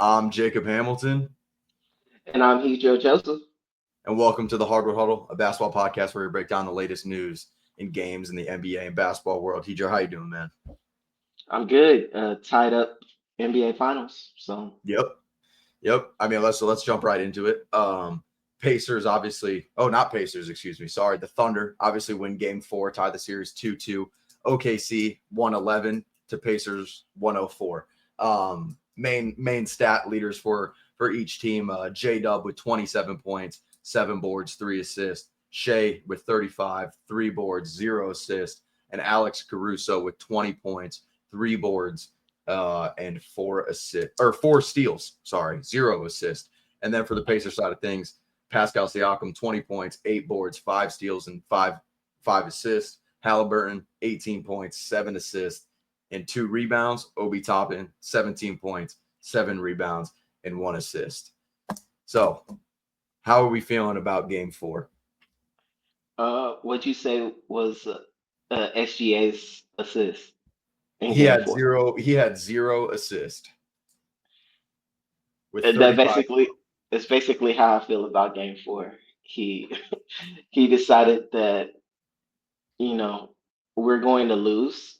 I'm Jacob Hamilton, And I'm Hidro and Joseph. and welcome to the Hardwood Huddle, a basketball podcast where we break down the latest news in games in the NBA and basketball world. Hidro, how you doing, man? I'm good. Tied up NBA Finals. So Yep, yep. I mean, let's jump right into it. Pacers obviously. Oh, not Pacers. Excuse me. Sorry, the Thunder obviously win Game 4, tie the series 2-2. OKC 111 to Pacers 104. Main stat leaders for each team. J Dub with 27 points, 7 boards, 3 assists. Shea with 35, 3 boards, 0 assists, and Alex Caruso with 20 points, 3 boards, and 4 assists or 4 steals. Sorry, 0 assists. And then for the Pacers side of things, Pascal Siakam 20 points, 8 boards, 5 steals, and five assists. Halliburton 18 points, 7 assists, and 2 rebounds. Obi Toppin 17 points, 7 rebounds, and 1 assist. So, how are we feeling about Game 4? what'd you say was SGA's assist in He game had four? zero. He had 0 assist with That 35. basically That's basically how I feel about game four. He he decided that, you know, we're going to lose,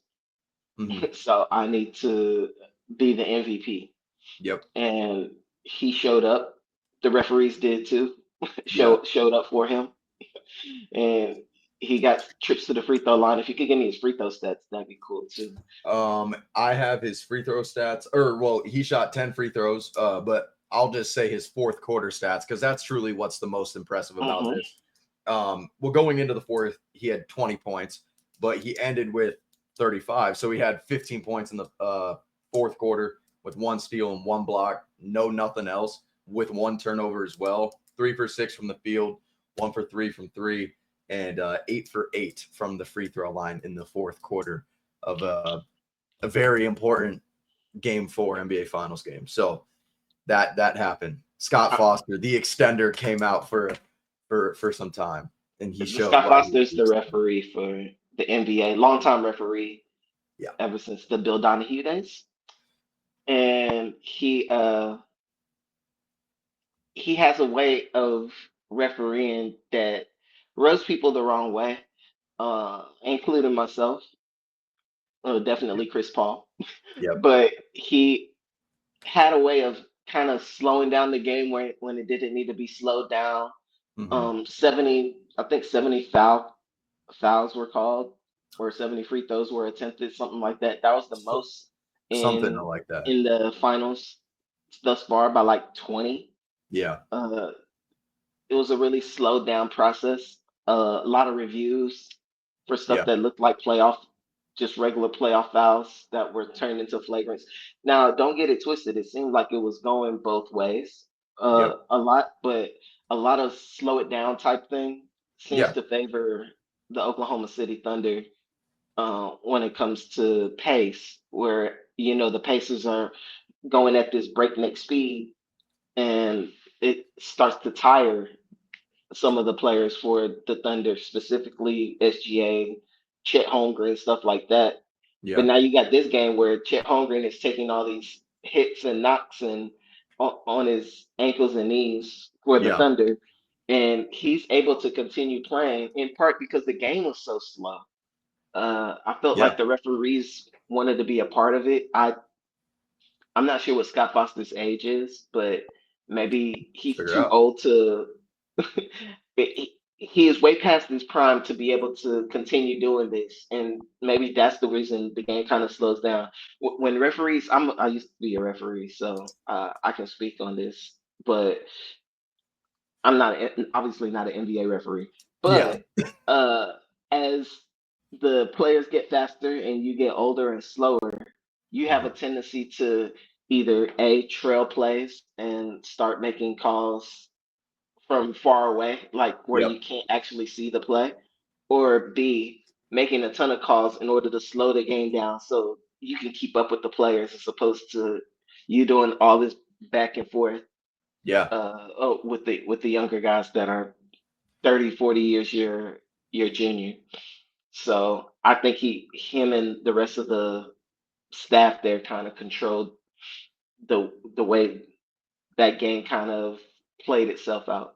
Mhm. so I need to be the MVP. Yep. And he showed up. The referees did too. Yeah. Showed up for him. And he got trips to the free throw line. If you could give me his free throw stats, that'd be cool too. I have his free throw stats, or well, he shot 10 free throws, but I'll just say his fourth quarter stats because that's truly what's the most impressive about Hmm. this. Well, going into the fourth, he had 20 points, but he ended with 35. So he had 15 points in the fourth quarter with 1 steal and 1 block, no nothing else, with 1 turnover as well. 3 for 6 from the field, 1 for 3 from three, and 8 for 8 from the free throw line in the fourth quarter of a very important Game 4 NBA Finals game. So that happened. Scott Uh, Foster, the extender, came out for some time, and he showed Scott why he was Foster's the the extender. referee for the NBA, longtime referee Yeah, ever since the Bill Donahue days, and he has a way of refereeing that rubs people the wrong way, including myself, definitely Chris Paul. yep, But he had a way of kind of slowing down the game where when it didn't need to be slowed down. hmm 70, I think 70 fouls were called, or 70 free throws were attempted, something like that. That was the so, most something in like that. in the finals thus far by like 20. Yeah, Uh, it was a really slowed down process. A lot of reviews for stuff yeah, that looked like just regular playoff fouls that were turned into flagrants. Now, don't get it twisted. It seemed like it was going both ways, yep, a lot, but a lot of slow it down type thing seems yeah, to favor the Oklahoma City Thunder when it comes to pace, where the Pacers are going at this breakneck speed, and it starts to tire some of the players for the Thunder, specifically SGA, Chet Holmgren, stuff like that. But yeah, now you got this game where Chet Holmgren is taking all these hits and knocks and on his ankles and knees for the yeah, Thunder, and he's able to continue playing in part because the game was so slow. I felt yeah. like the referees wanted to be a part of it. I'm not sure what Scott Foster's age is, but maybe Let's he's figure it too out. old to. He is way past his prime to be able to continue doing this, and maybe that's the reason the game kind of slows down. When referees, I used to be a referee, so I can speak on this, but I'm not obviously not an NBA referee. Yeah, But uh, as the players get faster and you get older and slower, you have a mhm, tendency to either A, trail plays and start making calls from far away, like where yep, you can't actually see the play, or B, making a ton of calls in order to slow the game down so you can keep up with the players as opposed to you doing all this back and forth yeah, with the younger guys that are 30, 40 years your junior. So I think him and the rest of the staff there kind of controlled the way that game kind of played itself out.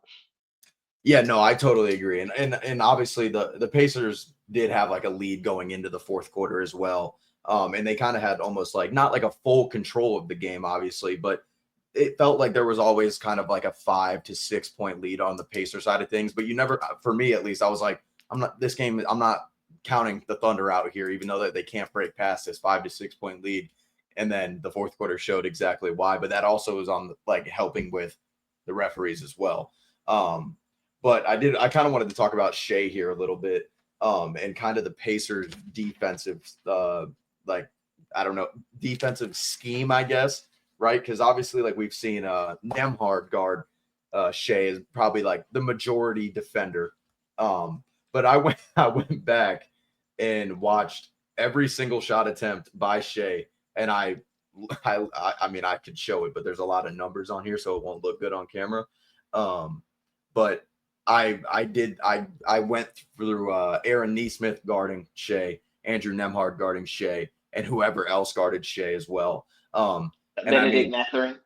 Yeah, no, I totally agree. And obviously the Pacers did have like a lead going into the fourth quarter as well. And they kind of had almost like not like a full control of the game, obviously, but it felt like there was always kind of like a 5 to 6 point lead on the Pacer side of things. But you never, for me at least, I was like, I'm not counting the Thunder out here, even though that they can't break past this 5 to 6 point lead. And then the fourth quarter showed exactly why. But that also was on like helping with the referees as well. But I kind of wanted to talk about Shea here a little bit, and kind of the Pacers defensive, like, I don't know, defensive scheme, I guess, right? Because obviously, like we've seen Nemhard guard Shea is probably like the majority defender. But I went back and watched every single shot attempt by Shea, and I mean I could show it, but there's a lot of numbers on here, so it won't look good on camera. But I went through Aaron Neesmith guarding Shea, Andrew Nemhard guarding Shea, and whoever else guarded Shea as well. And I Benedict mean, Mathurin.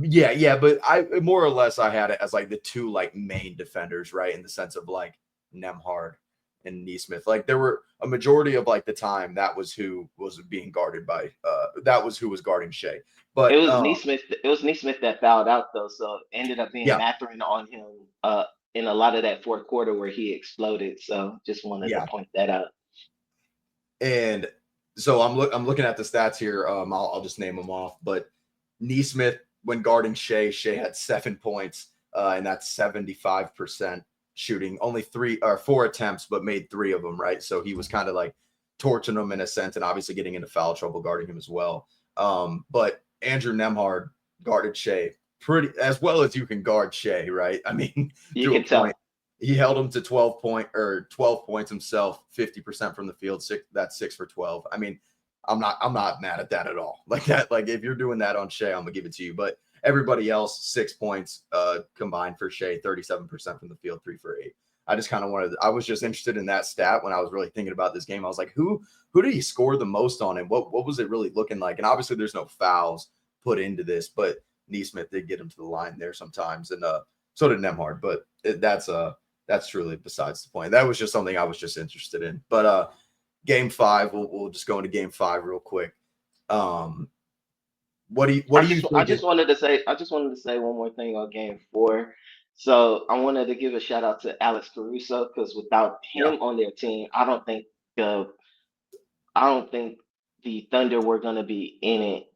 yeah, but I more or less I had it as like the two like main defenders, right? In the sense of like Nemhard and Neesmith. Like there were a majority of like the time that was who was being guarded by that was who was guarding Shea. It But was Neesmith. It was Neesmith that fouled out though, so it ended up being yeah, Mathurin on him in a lot of that fourth quarter where he exploded. So just wanted to yeah. point that out. And so I'm looking at the stats here. I'll just name them off. But Neesmith, when guarding Shea had 7 points, and that's 75% shooting. Only 4 attempts, but made 3 of them, right? So he was kind of like torching them in a sense, and obviously getting into foul trouble guarding him as well. But Andrew Nemhard guarded Shea pretty as well as you can guard Shea, right? I mean, You to a can point. tell. He held him to 12 points himself, 50% from the field. That's 6 for 12. I mean, I'm not mad at that at all. Like that, like if you're doing that on Shea, I'm gonna give it to you. But everybody else, 6 points combined for Shea, 37% from the field, 3 for 8. I just kind of I was just interested in that stat when I was really thinking about this game. I was like, who did he score the most on, and what was it really looking like? And obviously there's no fouls put into this, but Neesmith did get him to the line there sometimes, and so did Nemhard. But that's truly besides the point. That was just something I was just interested in. But game 5, we'll just go into game 5 real quick. What do you I think? just wanted to say one more thing on game 4. So I wanted to give a shout out to Alex Caruso because without Yeah, him on their team, the I don't think the Thunder were going to be in it.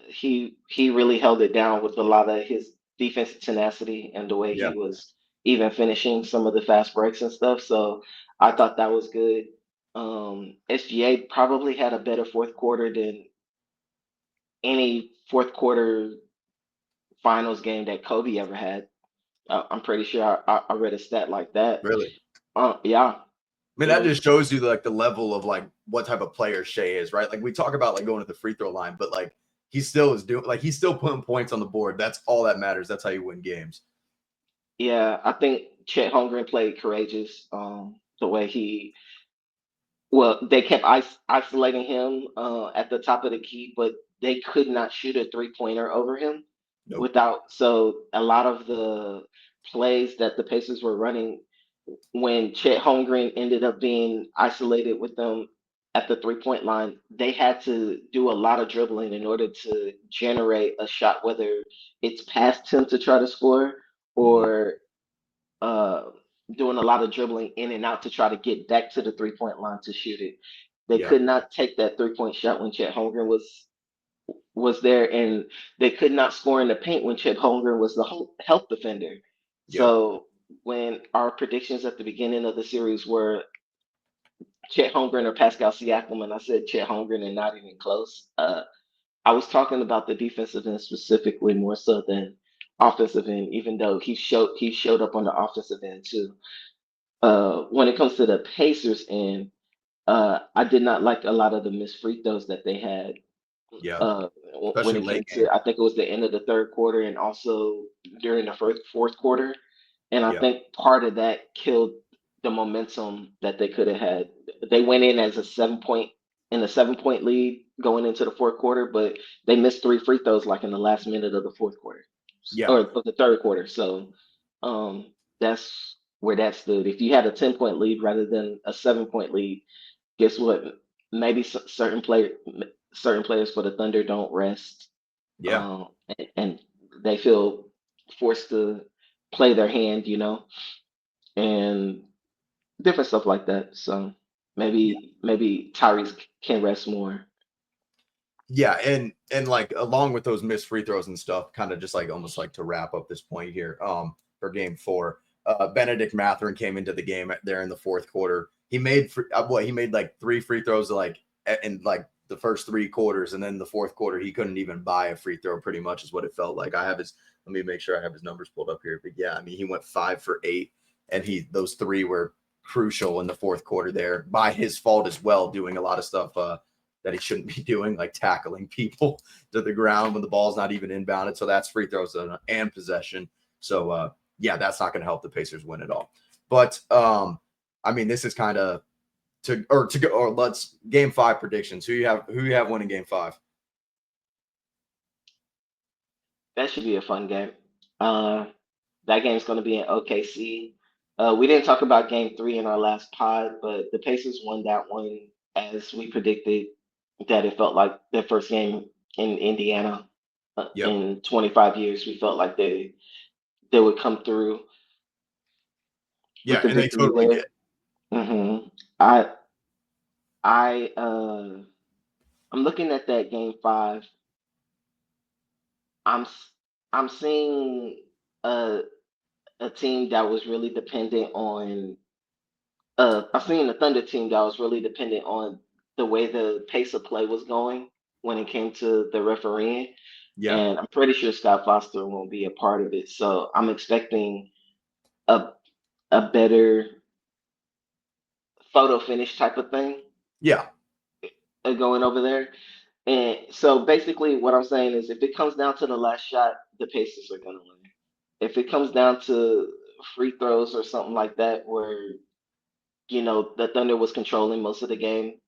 He really held it down with a lot of his defensive tenacity and the way yeah, he was even finishing some of the fast breaks and stuff. So I thought that was good. SGA probably had a better fourth quarter than any fourth quarter finals game that Kobe ever had. I'm pretty sure I read a stat like that. really. Yeah, I mean, it that was. just shows you like the level of like what type of player Shea is, right? Like we talk about like going to the free throw line, but like he still is doing like he's still putting points on the board. That's all that matters. That's how you win games. Yeah, I think Chet Holmgren played courageous. The way well, they kept isolating him at the top of the key, but they could not shoot a 3-pointer over him Nope. without. So a lot of the plays that the Pacers were running when Chet Holmgren ended up being isolated with them at the 3-point line, they had to do a lot of dribbling in order to generate a shot, whether it's past him to try to score Mhm. or uh, doing a lot of dribbling in and out to try to get back to the 3-point line to shoot it. They Yeah, could not take that 3-point shot when Chet Holmgren was there, and they could not score in the paint when Chet Holmgren was the help defender. yeah, So when our predictions at the beginning of the series were Chet Holmgren or Pascal Siakam, and I said Chet Holmgren and not even close. I was talking about the defensive end specifically more so than offensive end, even though he showed up on the offensive end too. When it comes to the Pacers end, I did not like a lot of the missed free throws that they had yeah. uh, when Especially it came late to, game. I think it was the end of the third quarter and also during the fourth quarter. And I Yeah, think part of that killed the momentum that they could have had. They went in as a 7 point lead going into the fourth quarter, but they missed 3 free throws like in the last minute of the fourth quarter. Yeah. or the third quarter. So that's where that stood. If you had a 10-point lead rather than a 7-point lead, guess what? Maybe certain players for the Thunder don't rest, Yeah. and they feel forced to play their hand, and different stuff like that. So maybe Tyrese can rest more. Yeah, and like along with those missed free throws and stuff, kind of just like almost like to wrap up this point here, for game four. Benedict Mathurin came into the game there in the fourth quarter. He made he made like 3 free throws like in like the first 3 quarters, and then the fourth quarter he couldn't even buy a free throw. Pretty much is what it felt like. I have his. Let me make sure I have his numbers pulled up here. But yeah, I mean he went 5 for 8, and those 3 were crucial in the fourth quarter there by his fault as well, doing a lot of stuff. That he shouldn't be doing, like tackling people to the ground when the ball's not even inbounded. So that's free throws and possession. So yeah, that's not going to help the Pacers win at all. But I mean, this is kind of let's game 5 predictions. Who you have winning game 5? That should be a fun game. Uh, that game's going to be in OKC. We didn't talk about game 3 in our last pod, but the Pacers won that one as we predicted that it felt like their first game in Indiana Yep. in 25 years. We felt like they would come through Yeah, with the and they victory totally there. did. I I I'm looking at that game 5. I'm s- I'm seeing a a team that was really dependent on I've seen the Thunder team that was really dependent on the way the pace of play was going when it came to the refereeing. Yeah. And I'm pretty sure Scott Foster won't be a part of it. So I'm expecting a a better photo finish type of thing Yeah. going over there. And so basically what I'm saying is if it comes down to the last shot, the Pacers are gonna win. If it comes down to free throws or something like that where the Thunder was controlling most of the game.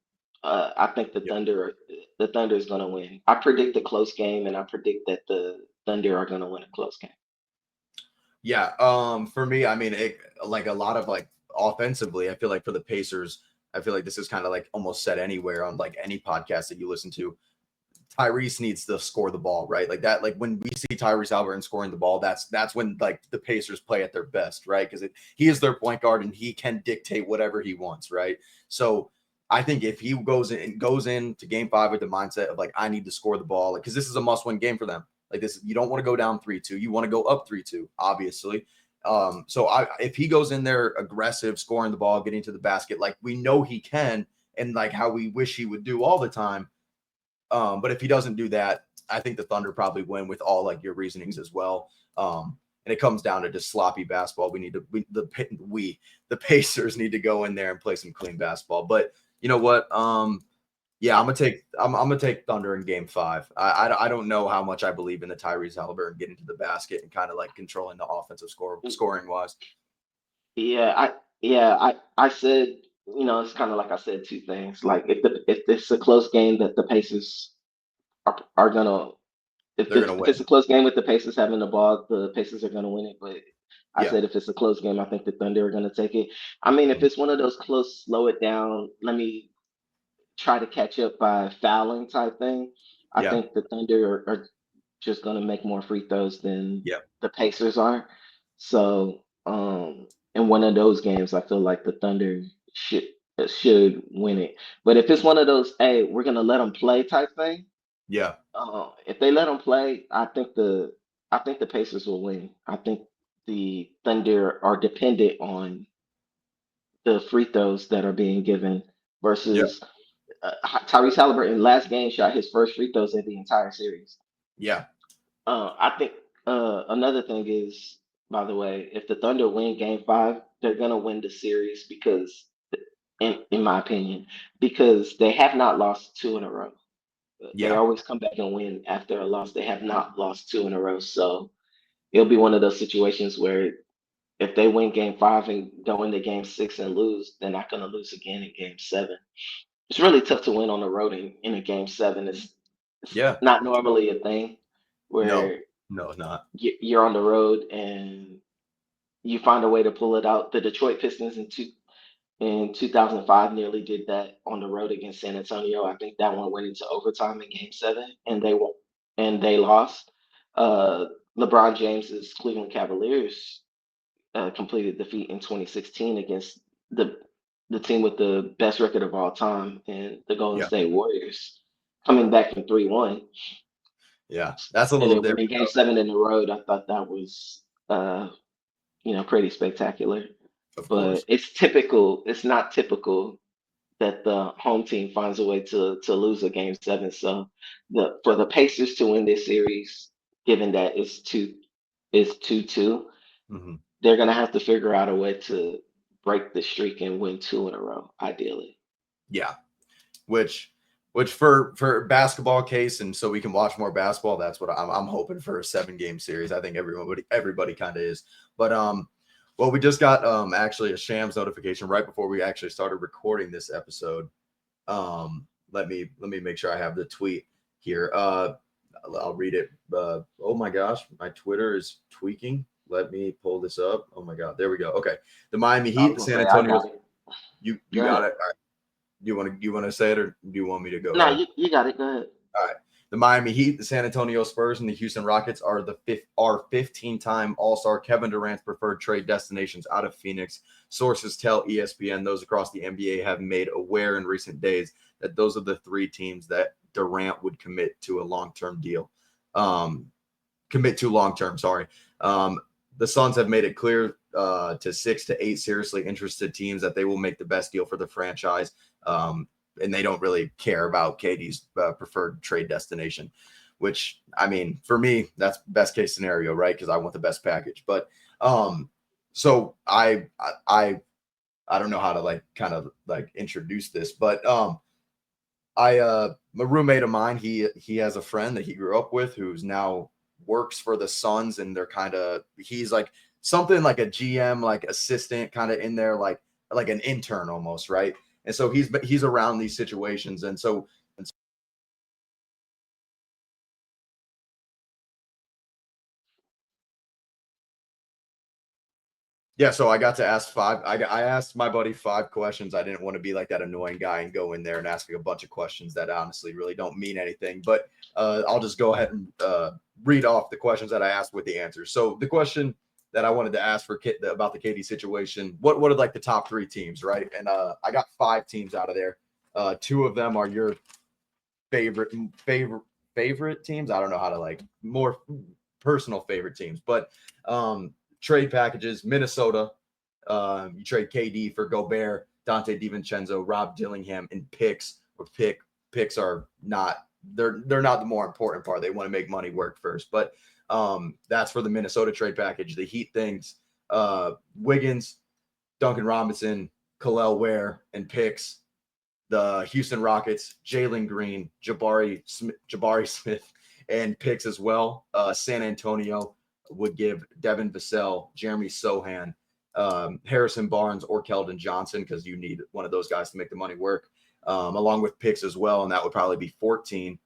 I think Yeah. the Thunder is going to win. I predict a close game, and I predict that the Thunder are going to win a close game. Yeah. For me, I mean, like a lot of like offensively, I feel like for the Pacers, I feel like this is kind of like almost said anywhere on like any podcast that you listen to. Tyrese needs to score the ball, right? Like that, like when we see Tyrese Halliburton scoring the ball, that's when like the Pacers play at their best, right? Because he is their point guard and he can dictate whatever he wants, right? So I think if he goes into game 5 with the mindset of like I need to score the ball, like because this is a must-win game for them. Like this, you don't want to go down 3-2, you want to go up 3-2, obviously. So if he goes in there aggressive, scoring the ball, getting to the basket, like we know he can, and like how we wish he would do all the time, but if he doesn't do that, I think the Thunder probably win with all like your reasonings as well. And it comes down to just sloppy basketball. The Pacers need to go in there and play some clean basketball. But you know what? Yeah, I'm gonna take Thunder in game 5. I don't know how much I believe in the Tyrese Halliburton getting to the basket and kind of like controlling the offensive scoring wise. Yeah, I said, it's kind of like I said two things. Like if it's a close game that the Pacers are gonna They're gonna if it's win. a close game with the Pacers having the ball, the Pacers are gonna win it. But I Yeah. said if it's a close game, I think the Thunder are gonna take it. I mean, if Mhm. it's one of those close, slow it down, let me try to catch up by fouling type thing. I Yeah. think the Thunder are just going to make more free throws than Yeah. the Pacers are. So, in one of those games, I feel like the Thunder should win it. But if it's one of those, hey, we're gonna let them play type thing. Yeah. If they let them play, I think the Pacers will win. I think the Thunder are dependent on the free throws that are being given Yeah. versus Tyrese Halliburton last game shot his first free throws in the entire series. Yeah. I think another thing is, by the way, if the Thunder win Game 5, they're gonna win the series because, in my opinion, because they have not lost two in a row. They Yeah. always come back and win after a loss. They have not lost two in a row, so it'll be one of those situations where if they win Game 5 and go into Game 6 and lose, they're not gonna lose again in Game 7. It's really tough to win on the road in a Game 7. It's Yeah. not normally a thing No. where No, not. You're on the road and you find a way to pull it out. The Detroit Pistons in 2005 nearly did that on the road against San Antonio. I think that one went into overtime in Game 7, and they lost. Uh, LeBron James's Cleveland Cavaliers completed defeat in 2016 against the the team with the best record of all time, and the Golden Yeah, State Warriors, coming back from 3-1 yeah, that's a and little then winning different Game though. 7 in the road. I thought that was pretty spectacular. Of But course. it's not typical that the home team finds a way to lose a Game 7. So for Yep. the Pacers to win this series, given that it's 2-2, Hmm. they're gonna have to figure out a way to break the streak and win two in a row, ideally. Yeah. which for basketball case, and so we can watch more basketball, that's what I'm hoping for, a 7 game series. I think everybody kind of is. But well, we just got actually a Shams notification right before we actually started recording this episode. Let me make sure I have the tweet here. I'll read it. Oh my gosh, my Twitter is tweaking. Let me pull this up. Oh my god, there we go. Okay. The Miami I Heat, was the gonna San say I Antonio. got it. You Go got ahead. it. All right. Do you want to say it, or do you want me to go No, ahead? you got it. Go ahead. All right. The Miami Heat, the San Antonio Spurs, and the Houston Rockets are 15-time All-Star Kevin Durant's preferred trade destinations out of Phoenix. Sources tell ESPN those across the NBA have made aware in recent days that those are the 3 teams that Durant would commit to a long-term deal. Commit to long-term, sorry. The Suns have made it clear to 6 to 8 seriously interested teams that they will make the best deal for the franchise. And they don't really care about KD's preferred trade destination, which, I mean, for me, that's best case scenario, right? Because I want the best package. But so I don't know how to like kind of like introduce this, but a roommate of mine, he has a friend that he grew up with who's now works for the Suns, and he's like something like a GM, like assistant, kind of in there, like an intern almost, right? And so he's around these situations, and so yeah, so I got to ask five. I asked my buddy 5 questions. I didn't want to be like that annoying guy and go in there and asking a bunch of questions that honestly really don't mean anything. But I'll just go ahead and read off the questions that I asked with the answers. So the question that I wanted to ask for about the KD situation, what are like the top 3 teams, right? And I got 5 teams out of there. 2 of them are your favorite favorite favorite teams. I don't know how to like more personal favorite teams, but trade packages. Minnesota, you trade KD for Gobert, Dante DiVincenzo, Rob Dillingham, and picks. Or picks are not they're not the more important part. They want to make money work first, but that's for the Minnesota trade package. The Heat things, Wiggins, Duncan Robinson, Khalil Ware, and picks. The Houston Rockets, Jalen Green, Jabari Smith, and picks as well. San Antonio would give Devin Vassell, Jeremy Sohan, Harrison Barnes, or Keldon Johnson, because you need one of those guys to make the money work, along with picks as well, and that would probably be 14.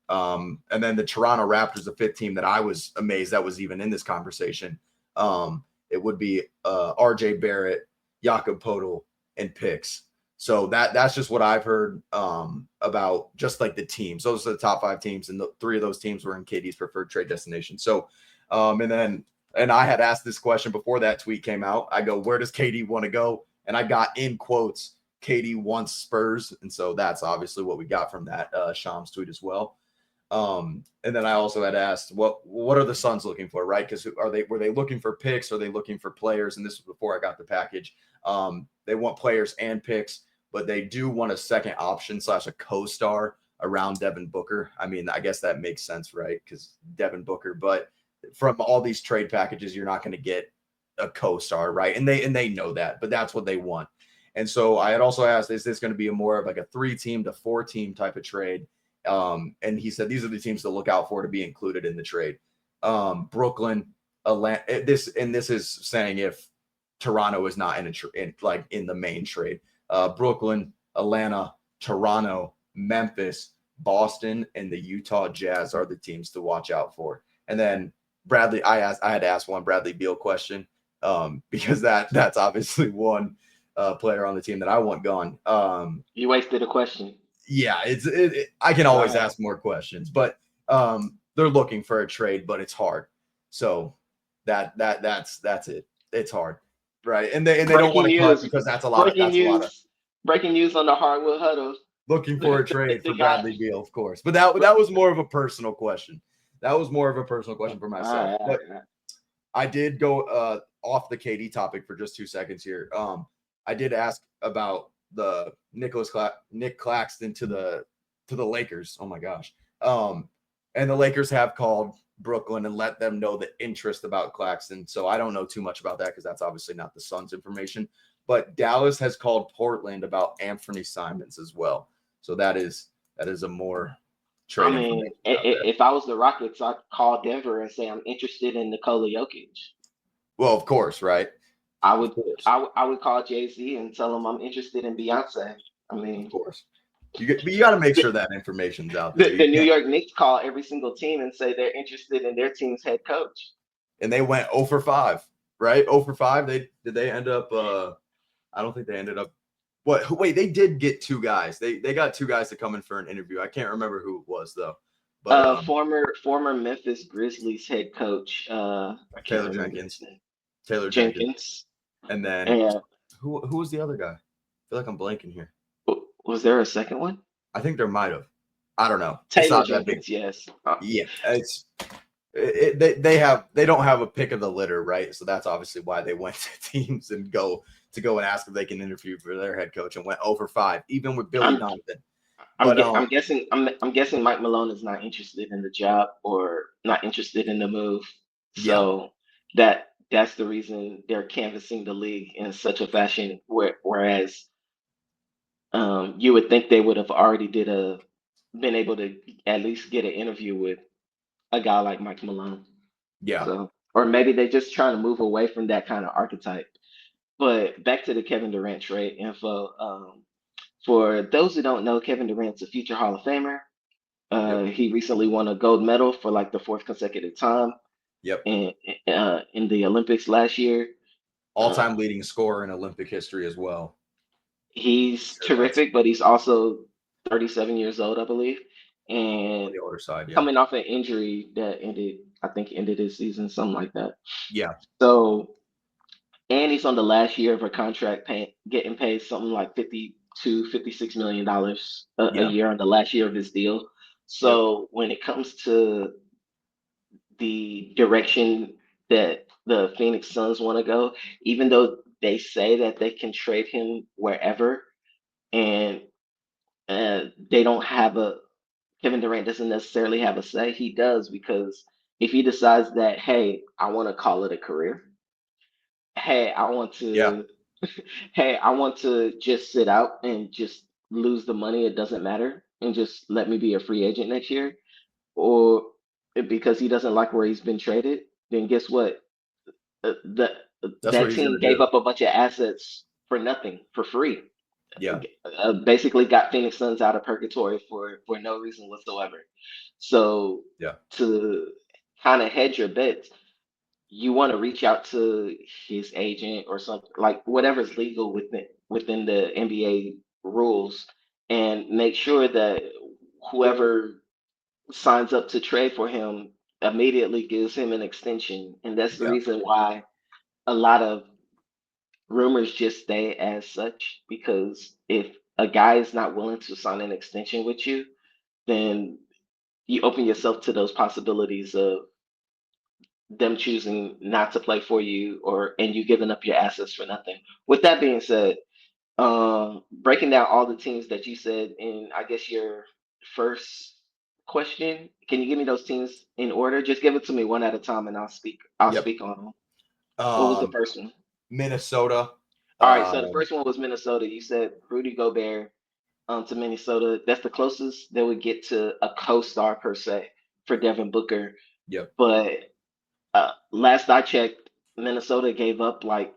And then the Toronto Raptors, the 5th team that I was amazed that was even in this conversation. It would be RJ Barrett, Jakob Podol, and picks. So that's just what I've heard about just like the teams. Those are the top 5 teams, and 3 of those teams were in KD's preferred trade destination. So, and I had asked this question before that tweet came out. I go, where does KD want to go? And I got in quotes, KD wants Spurs, and so that's obviously what we got from that Shams tweet as well. And then I also had asked, what are the Suns looking for, right? Because were they looking for picks? Are they looking for players? And this was before I got the package. They want players and picks, but they do want a second option / a co-star around Devin Booker. I mean, I guess that makes sense, right? Because Devin Booker, but from all these trade packages, you're not going to get a co-star, right? And they know that, but that's what they want. And so I had also asked, is this going to be a more of like a 3-team to 4-team type of trade? And he said these are the teams to look out for to be included in the trade. Brooklyn, Atlanta. This is saying if Toronto is not in the main trade. Brooklyn, Atlanta, Toronto, Memphis, Boston, and the Utah Jazz are the teams to watch out for. And then Bradley, I had to ask one Bradley Beal question because that's obviously one player on the team that I want gone. You wasted a question. Yeah, I can All always right. ask more questions, but they're looking for a trade, but it's hard. So that's it. It's hard, right? And they don't Breaking want to cut news. because that's a lot of Breaking news. Breaking news on the Hardwood Huddle. looking for a trade The for guy. Bradley Beal, of course. But that was more of a personal question. That was more of a personal question for All myself. right, all But right, all right. I did go off the KD topic for just 2 seconds here. I did ask about the Nick Claxton to the Lakers. Oh my gosh. And the Lakers have called Brooklyn and let them know the interest about Claxton. So I don't know too much about that because that's obviously not the Suns' information. But Dallas has called Portland about Anthony Simons as well. So that is a more I trade mean, information out there. if I was the Rockets, I'd call Denver and say I'm interested in Nikola Jokic. Well, of course, right? I Of would, course. I would call Jay Z and tell him I'm interested in Beyonce. I Of mean, course. But you got to make sure that information's out there. the You New can't. York Knicks call every single team and say they're interested in their team's head coach. And they went 0 for 5, right? 0 for 5. They end up I don't think they ended up wait, they did get two guys. They got two guys to come in for an interview. I can't remember who it was though. But Former Memphis Grizzlies head coach. I can't Taylor remember Jenkins. his name. Taylor Jenkins. Jenkins. And then And who was the other guy? I feel like I'm blanking here. was there a second one? I think there might have. I don't know. It's Taylor not that big. Jenkins. Yes. Yeah, they don't have a pick of the litter, right? So that's obviously why they went to teams and go and ask if they can interview for their head coach and went over 5, even with Billy I'm Donovan. But I'm guessing Mike Malone is not interested in the job or not interested in the move. yeah, So that's the reason they're canvassing the league in such a fashion whereas you would think they would have already been able to at least get an interview with a guy like Mike Malone. yeah, So or maybe they're just trying to move away from that kind of archetype. But back to the Kevin Durant trade info. For those who don't know, Kevin Durant's a future Hall of Famer. yep, He recently won a gold medal for like the fourth consecutive time yep. in the Olympics last year. All-time leading scorer in Olympic history as well. He's Sure, that's terrific, but he's also 37 years old, I believe, on and the older side. Yeah, coming off an injury that ended his season, something like that. yeah, So, and he's on the last year of a contract, getting paid something like 52, $56 million a yeah, year on the last year of his deal. yep, So, when it comes to the direction that the Phoenix Suns want to go, even though they say that they can trade him wherever, and they don't have a Kevin Durant doesn't necessarily have a say. He does because if he decides that, hey, I want to call it a career, hey, I want yeah, to, hey, I want to just sit out and just lose the money. It doesn't matter, and just let me be a free agent next year, or because he doesn't like where he's been traded, then guess what? The that's what that he's gonna team gave do. up a bunch of assets for nothing, for free. Yeah, Basically, got Phoenix Suns out of purgatory for no reason whatsoever. So yeah, to kind of hedge your bets, you want to reach out to his agent or something like whatever's legal within the NBA rules, and make sure that whoever signs up to trade for him immediately gives him an extension. And that's the yeah, reason why a lot of rumors just stay as such, because if a guy is not willing to sign an extension with you, then you open yourself to those possibilities of them choosing not to play for you or and you giving up your assets for nothing. With that being said, breaking down all the teams that you said in, I guess, your first question, can you give me those teams in order? Just give it to me one at a time, and I'll yep. speak on them. What was the Um, first one? Minnesota. All right, so the Um, first one was Minnesota. You said Rudy Gobert to Minnesota. That's the closest they would get to a co-star per se for Devin Booker. yep, But last I checked, Minnesota gave up like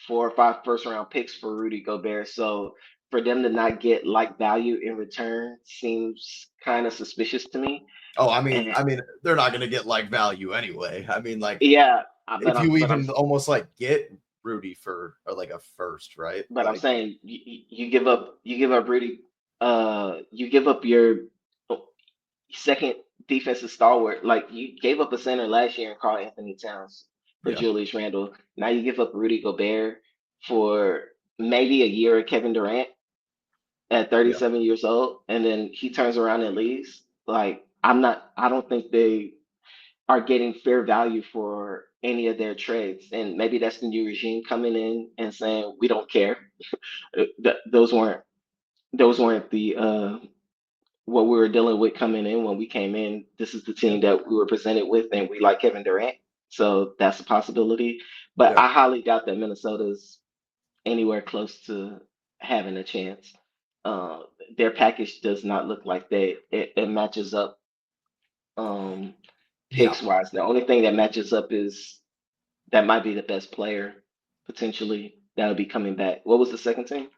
4 or 5 first round picks for Rudy Gobert. So for them to not get like value in return seems kind of suspicious to me. Oh, And I mean, they're not gonna get like value anyway. I mean, like yeah, if you even almost like get Rudy for or like a first, right? but I'm Like, saying you give up Rudy, you give up your second defensive stalwart. Like you gave up a center last year in Carl Anthony Towns for yeah, Julius Randle. Now you give up Rudy Gobert for maybe a year of Kevin Durant at yeah, 37 years old, and then he turns around and leaves. Like I don't think they are getting fair value for any of their trades. And maybe that's the new regime coming in and saying we don't care. Those weren't the what we were dealing with coming in when we came in. This is the yeah, team that we were presented with, and we like Kevin Durant. So that's a possibility. But yeah, I highly doubt that Minnesota's anywhere close to having a chance. Uh, their package does not look like it matches up um, yeah. picks wise. The only thing that matches up is that might be the best player potentially that'll be coming back. What was the second team?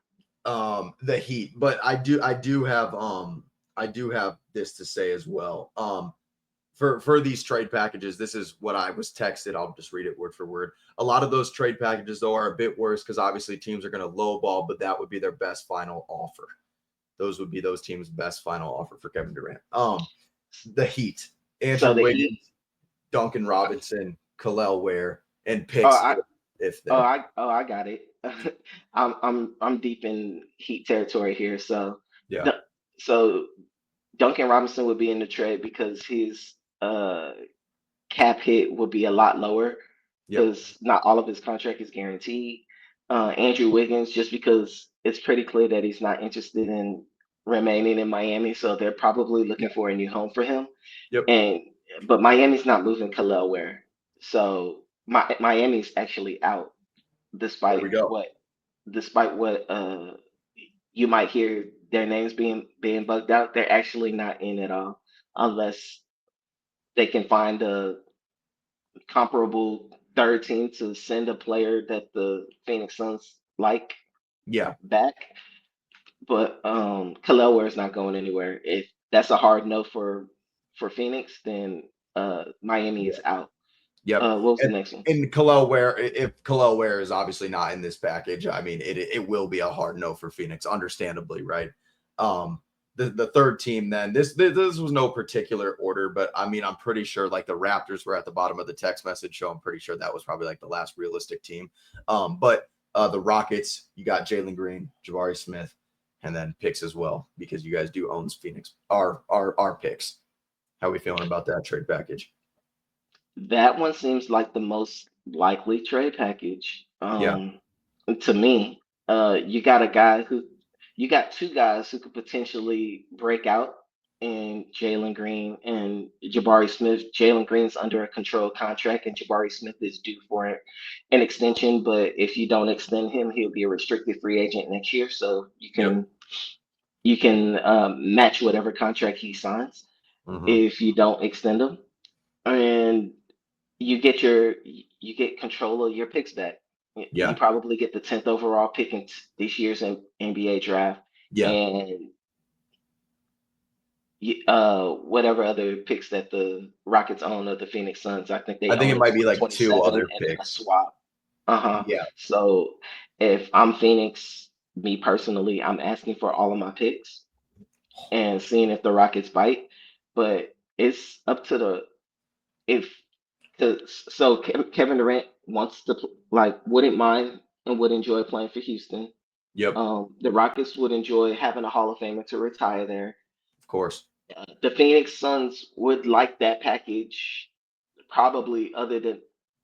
The Heat, but I do have this to say as well. For these trade packages, this is what I was texted. I'll just read it word for word. A lot of those trade packages though are a bit worse because obviously teams are going to lowball, but that would be their best final offer. Those would be those teams' best final offer for Kevin Durant. The Heat, So Andrew the Heat. Wiggins, Duncan Robinson, Khalil Ware, and Oh, picks if there. I got it. I'm deep in Heat territory here. So, Yeah. the, so Duncan Robinson would be in the trade because his cap hit would be a lot lower Yep. because not all of his contract is guaranteed. Andrew Wiggins, just because it's pretty clear that he's not interested in remaining in Miami, so they're probably looking Yeah. for a new home for him. Yep. And but Miami's not moving Khalil Ware, so Miami's actually out, There we despite go. what you might hear their names being bugged out. They're actually not in at all unless they can find a comparable third team to send a player that the Phoenix Suns like Yeah. back. But Khalil Ware is not going anywhere. If that's a hard no for Phoenix, then Miami Yeah. is out. Yep. What was the And next one? in Khalil Ware, if Khalil Ware is obviously not in this package, I mean it will be a hard no for Phoenix, understandably, right? Um, the third team then this was no particular order, but I mean I'm pretty sure like the Raptors were at the bottom of the text message, so I'm pretty sure that was probably like the last realistic team. But the Rockets, you got Jalen Green, Jabari Smith, and then picks as well because you guys do own Phoenix. Our picks. How are we feeling about that trade package? That one seems like the most likely trade package. Yeah. To me, you got a guy who, you got two guys who could potentially break out in Jalen Green and Jabari Smith. Jalen Green's under a controlled contract, and Jabari Smith is due for an extension. But if you don't extend him, he'll be a restricted free agent next year. So Yep. you can match whatever contract he signs Hmm. if you don't extend him, and you get control of your picks back. You Yeah. probably get the 10th overall pick in this year's NBA draft, Yeah. and whatever other picks that the Rockets own of the Phoenix Suns. I think they I think own it a might be like two 2027 other and then a picks. swap. Uh-huh. Yeah. So if I'm Phoenix, me personally, I'm asking for all of my picks and seeing if the Rockets bite. But it's up to the if so Kevin Durant wants to like wouldn't mind and would enjoy playing for Houston. Yep. The Rockets would enjoy having a Hall of Famer to retire there. Of course. The Phoenix Suns would like that package probably other than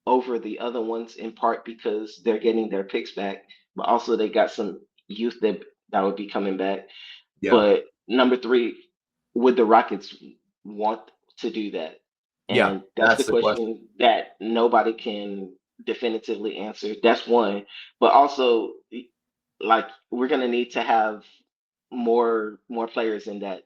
over the other ones in part because they're getting their picks back, but also they got some youth that would be coming back. Yeah. But number three, would the Rockets want to do that? Yeah. And that's the That's the question. question that nobody can definitively answer. That's one. But also, like we're gonna need to have more players in that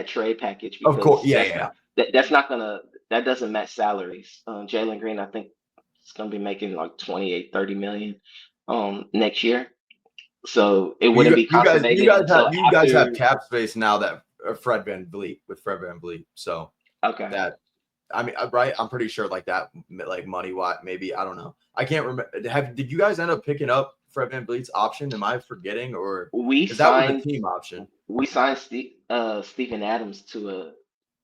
trade package Of course. because Yeah. Yeah. that's not gonna that doesn't match salaries. Jalen Green, I think, is gonna be making like 28, 30 million next year. So it wouldn't be consummated until you guys after. have cap space now that Fred VanVleet. So Okay. that, I mean, right? I'm pretty sure like that, like money what maybe, I don't know. I can't remember. Did you guys end up picking up Fred VanVleet's option? Am I forgetting, or We because that was a signed team option? Steven Adams to a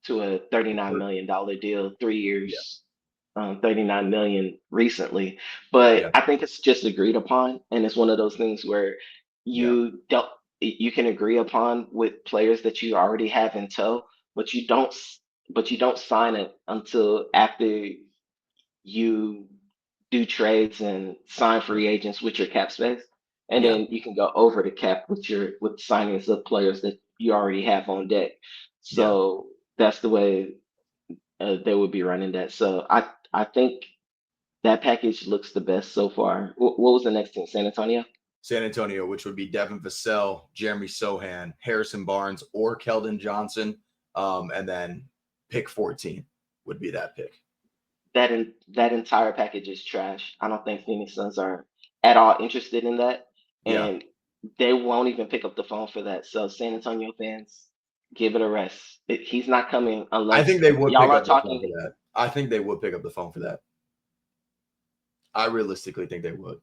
$39 million deal, 3 years, Yeah, 39 million recently. But yeah, I think it's just agreed upon, and it's one of those things where yeah, you can agree upon with players that you already have in tow, but you don't sign it until after you do trades and sign free agents with your cap space, and yeah, then you can go over the cap with signings of players that you already have on deck. yeah. So that's the way they would be running that. So I think that package looks the best so far. What was the next team? San Antonio? San Antonio, which would be Devin Vassell, Jeremy Sohan, Harrison Barnes, or Keldon Johnson. And then pick 14 would be that pick. That entire package is trash. I don't think Phoenix Suns are at all interested in that, Yeah. and they won't even pick up the phone for that. So San Antonio fans, give it a rest. He's not coming I think unless they would y'all pick are up the phone talking. for that. I think they would pick up the phone for that. I realistically think they would.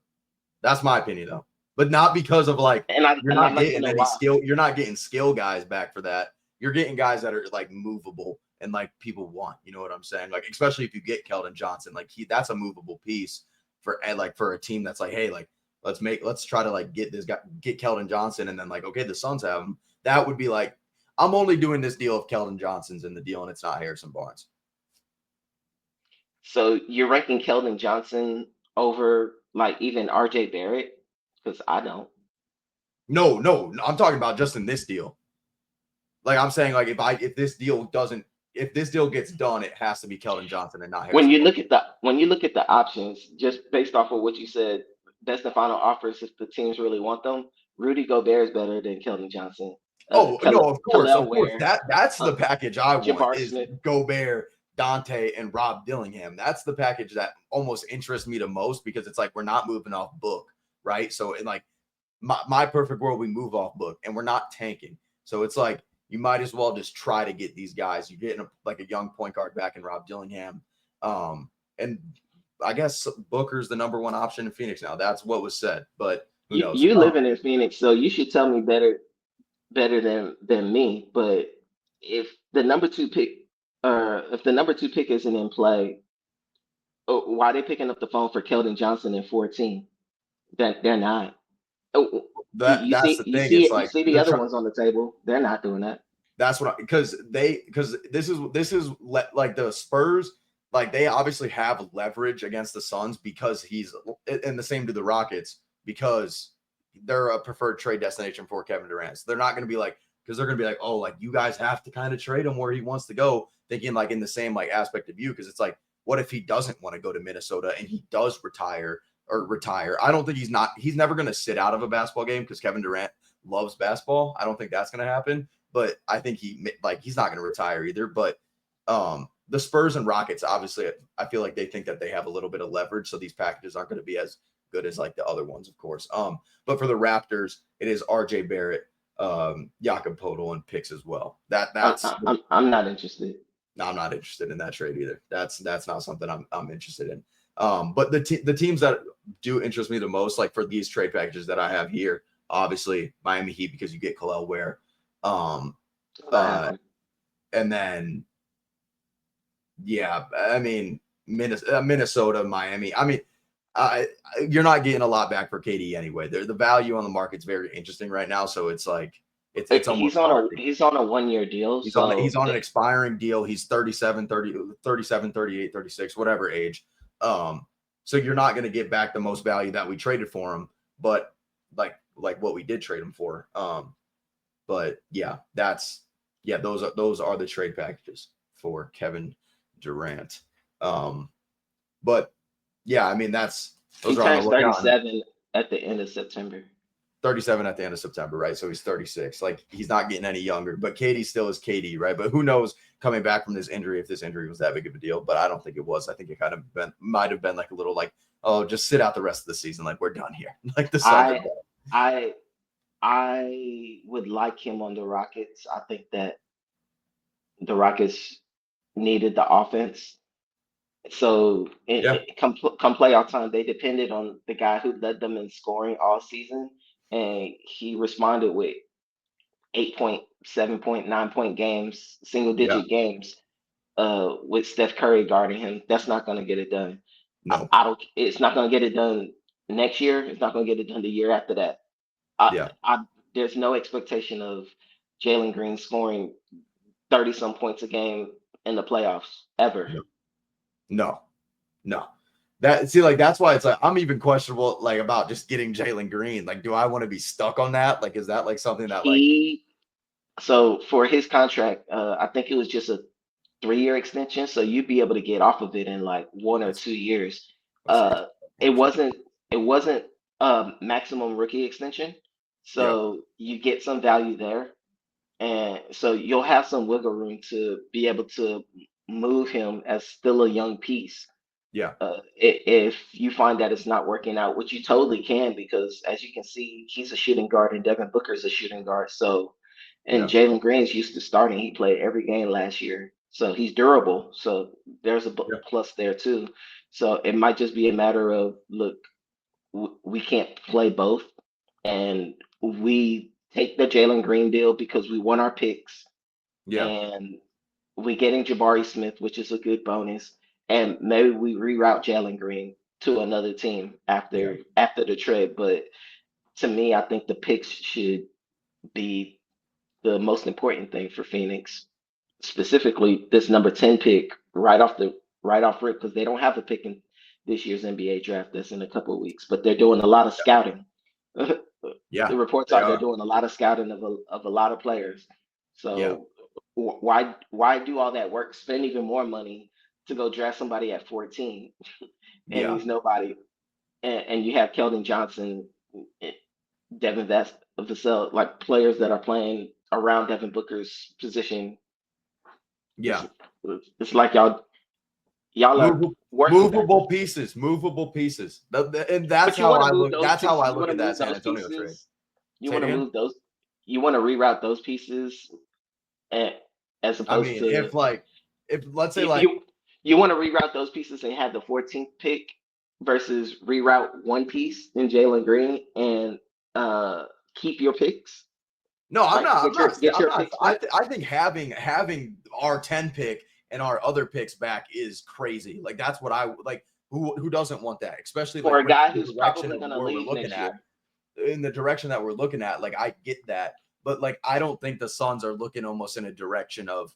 That's my opinion, though. But not because of like And I'd like to know why. you're not getting skill guys back for that. You're getting guys that are like movable and like people want. You know what I'm saying? Like, especially if you get Keldon Johnson, like that's a movable piece for, and like for a team that's like, hey, like let's try to like get this guy, get Keldon Johnson, and then like, okay, the Suns have him. That would be like, I'm only doing this deal if Keldon Johnson's in the deal and it's not Harrison Barnes. So you're ranking Keldon Johnson over like even RJ Barrett? Because I don't. No, I'm talking about just in this deal. Like I'm saying, like if this deal gets done, it has to be Keldon Johnson and not When Harrison you Barnes. look at the options, just based off of what you said, that's the final offers if the teams really want them. Rudy Gobert is better than Keldon Johnson. Oh no, of Kalel course. Ware, That's uh, the package I want Jabbar is Smith. Gobert, Dante, and Rob Dillingham. That's the package that almost interests me the most because it's like we're not moving off book, right? So in like my perfect world, we move off book and we're not tanking. So it's like you might as well just try to get these guys. You're getting like a young point guard back in Rob Dillingham. And I guess Booker's the number one option in Phoenix now. That's what was said, but who knows? You living in Phoenix, so you should tell me better than me. But if the number two pick, if the number two pick isn't in play, why are they picking up the phone for Keldon Johnson in 14? That they're not. Oh, That's the thing. It's you like see the they're other trying. ones on the table. They're not doing that. That's what because this is like the Spurs, like they obviously have leverage against the Suns because he's, and the same to the Rockets because they're a preferred trade destination for Kevin Durant. So they're not going to be like, because they're going to be like, oh, like you guys have to kind of trade him where he wants to go, thinking like in the same like aspect of you, because it's like, what if he doesn't want to go to Minnesota and he does retire? I don't think he's never going to sit out of a basketball game because Kevin Durant loves basketball. I don't think that's going to happen, but I think he's not going to retire either. But the Spurs and Rockets, obviously, I feel like they think that they have a little bit of leverage, so these packages aren't going to be as good as like the other ones, of course. But for the Raptors, it is R.J. Barrett, Jakob Poeltl, and picks as well. I'm not interested. No, I'm not interested in that trade either. That's not something I'm interested in. But the teams that do interest me the most, like for these trade packages that I have here, obviously Miami Heat because you get Kalel Ware, and then yeah, I mean Minnesota, Miami. I mean, you're not getting a lot back for KD anyway. The value on the market's very interesting right now, so it's like it's almost hard. He's on a 1 year deal. He's So on an expiring deal. He's 37, 38, 36, whatever age. So you're not going to get back the most value that we traded for him, but like what we did trade him for. But yeah, those are the trade packages for Kevin Durant. But yeah, I mean he those are on the turns lookout. 37 at the end of September. 37 at the end of September, right? So he's 36. Like he's not getting any younger, but KD still is KD, right? But who knows coming back from this injury if this injury was that big of a deal? But I don't think it was. I think it kind of might have been like a little like, oh, just sit out the rest of the season. Like we're done here. Like the Suns are done. I would like him on the Rockets. I think that the Rockets needed the offense. So Yeah. come playoff time, they depended on the guy who led them in scoring all season, and he responded with 8 point, 7 point, 9 point games, single Yeah. digit games. With Steph Curry guarding him, that's not going to get it done. No. I don't. It's not going to get it done next year. It's not going to get it done the year after that. I, Yeah. I there's no expectation of Jalen Green scoring 30 some points a game in the playoffs ever. No. No. No. That see, like that's why it's like I'm even questionable like about just getting Jalen Green. Like, do I want to be stuck on that? Like, is that like something that like He So for his contract, I think it was just a 3 year extension, so you'd be able to get off of it in like 1 or 2 years. let's see. Uh, it wasn't it wasn't a maximum rookie extension, Yep. so you get some value there, and so you'll have some wiggle room to be able to move him as still a young piece. Yeah. If you find that it's not working out, which you totally can, because as you can see, he's a shooting guard and Devin Booker's a shooting guard. So, and Yeah. Jalen Green's used to starting. He played every game last year. So he's durable. So there's a Yeah. plus there too. So it might just be a matter of, look, we can't play both. And we take the Jalen Green deal because we want our picks, Yeah. and we getting Jabari Smith, which is a good bonus, and maybe we reroute Jalen Green to another team Yeah. after the trade. But to me, I think the picks should be the most important thing for Phoenix, specifically this number 10 pick right off rip, because they don't have a pick in this year's NBA draft that's in a couple of weeks, but they're doing a lot of scouting. Yeah. The reports They are they're are. doing a lot of scouting of a lot of players. Yeah. So why do all that work? Spend even more money to go draft somebody at 14, and Yeah. he's nobody, and you have Keldon Johnson, eh, Devin Vassell, like players that are playing around Devin Booker's position. It's Yeah. it's like y'all are Movable, working movable backwards. pieces, movable pieces. And But you want to move those that's how pieces. I You look want to at that move San those Antonio trade. pieces. You Say it want to again. move those. You want to reroute those pieces, and, as I opposed mean, to if let's say you like you, you want to reroute those pieces and have the 14th pick versus reroute one piece in Jalen Green and uh keep your picks, no, I'm like not. get I'm your not. picks back. I think having our 10 pick and our other picks back is crazy. Like that's what I like. Who doesn't want that? Especially For like a with guy the who's direction probably of going to where we're leave looking next at. year. In the direction that we're looking at, like I get that, but like I don't think the Suns are looking almost in a direction of,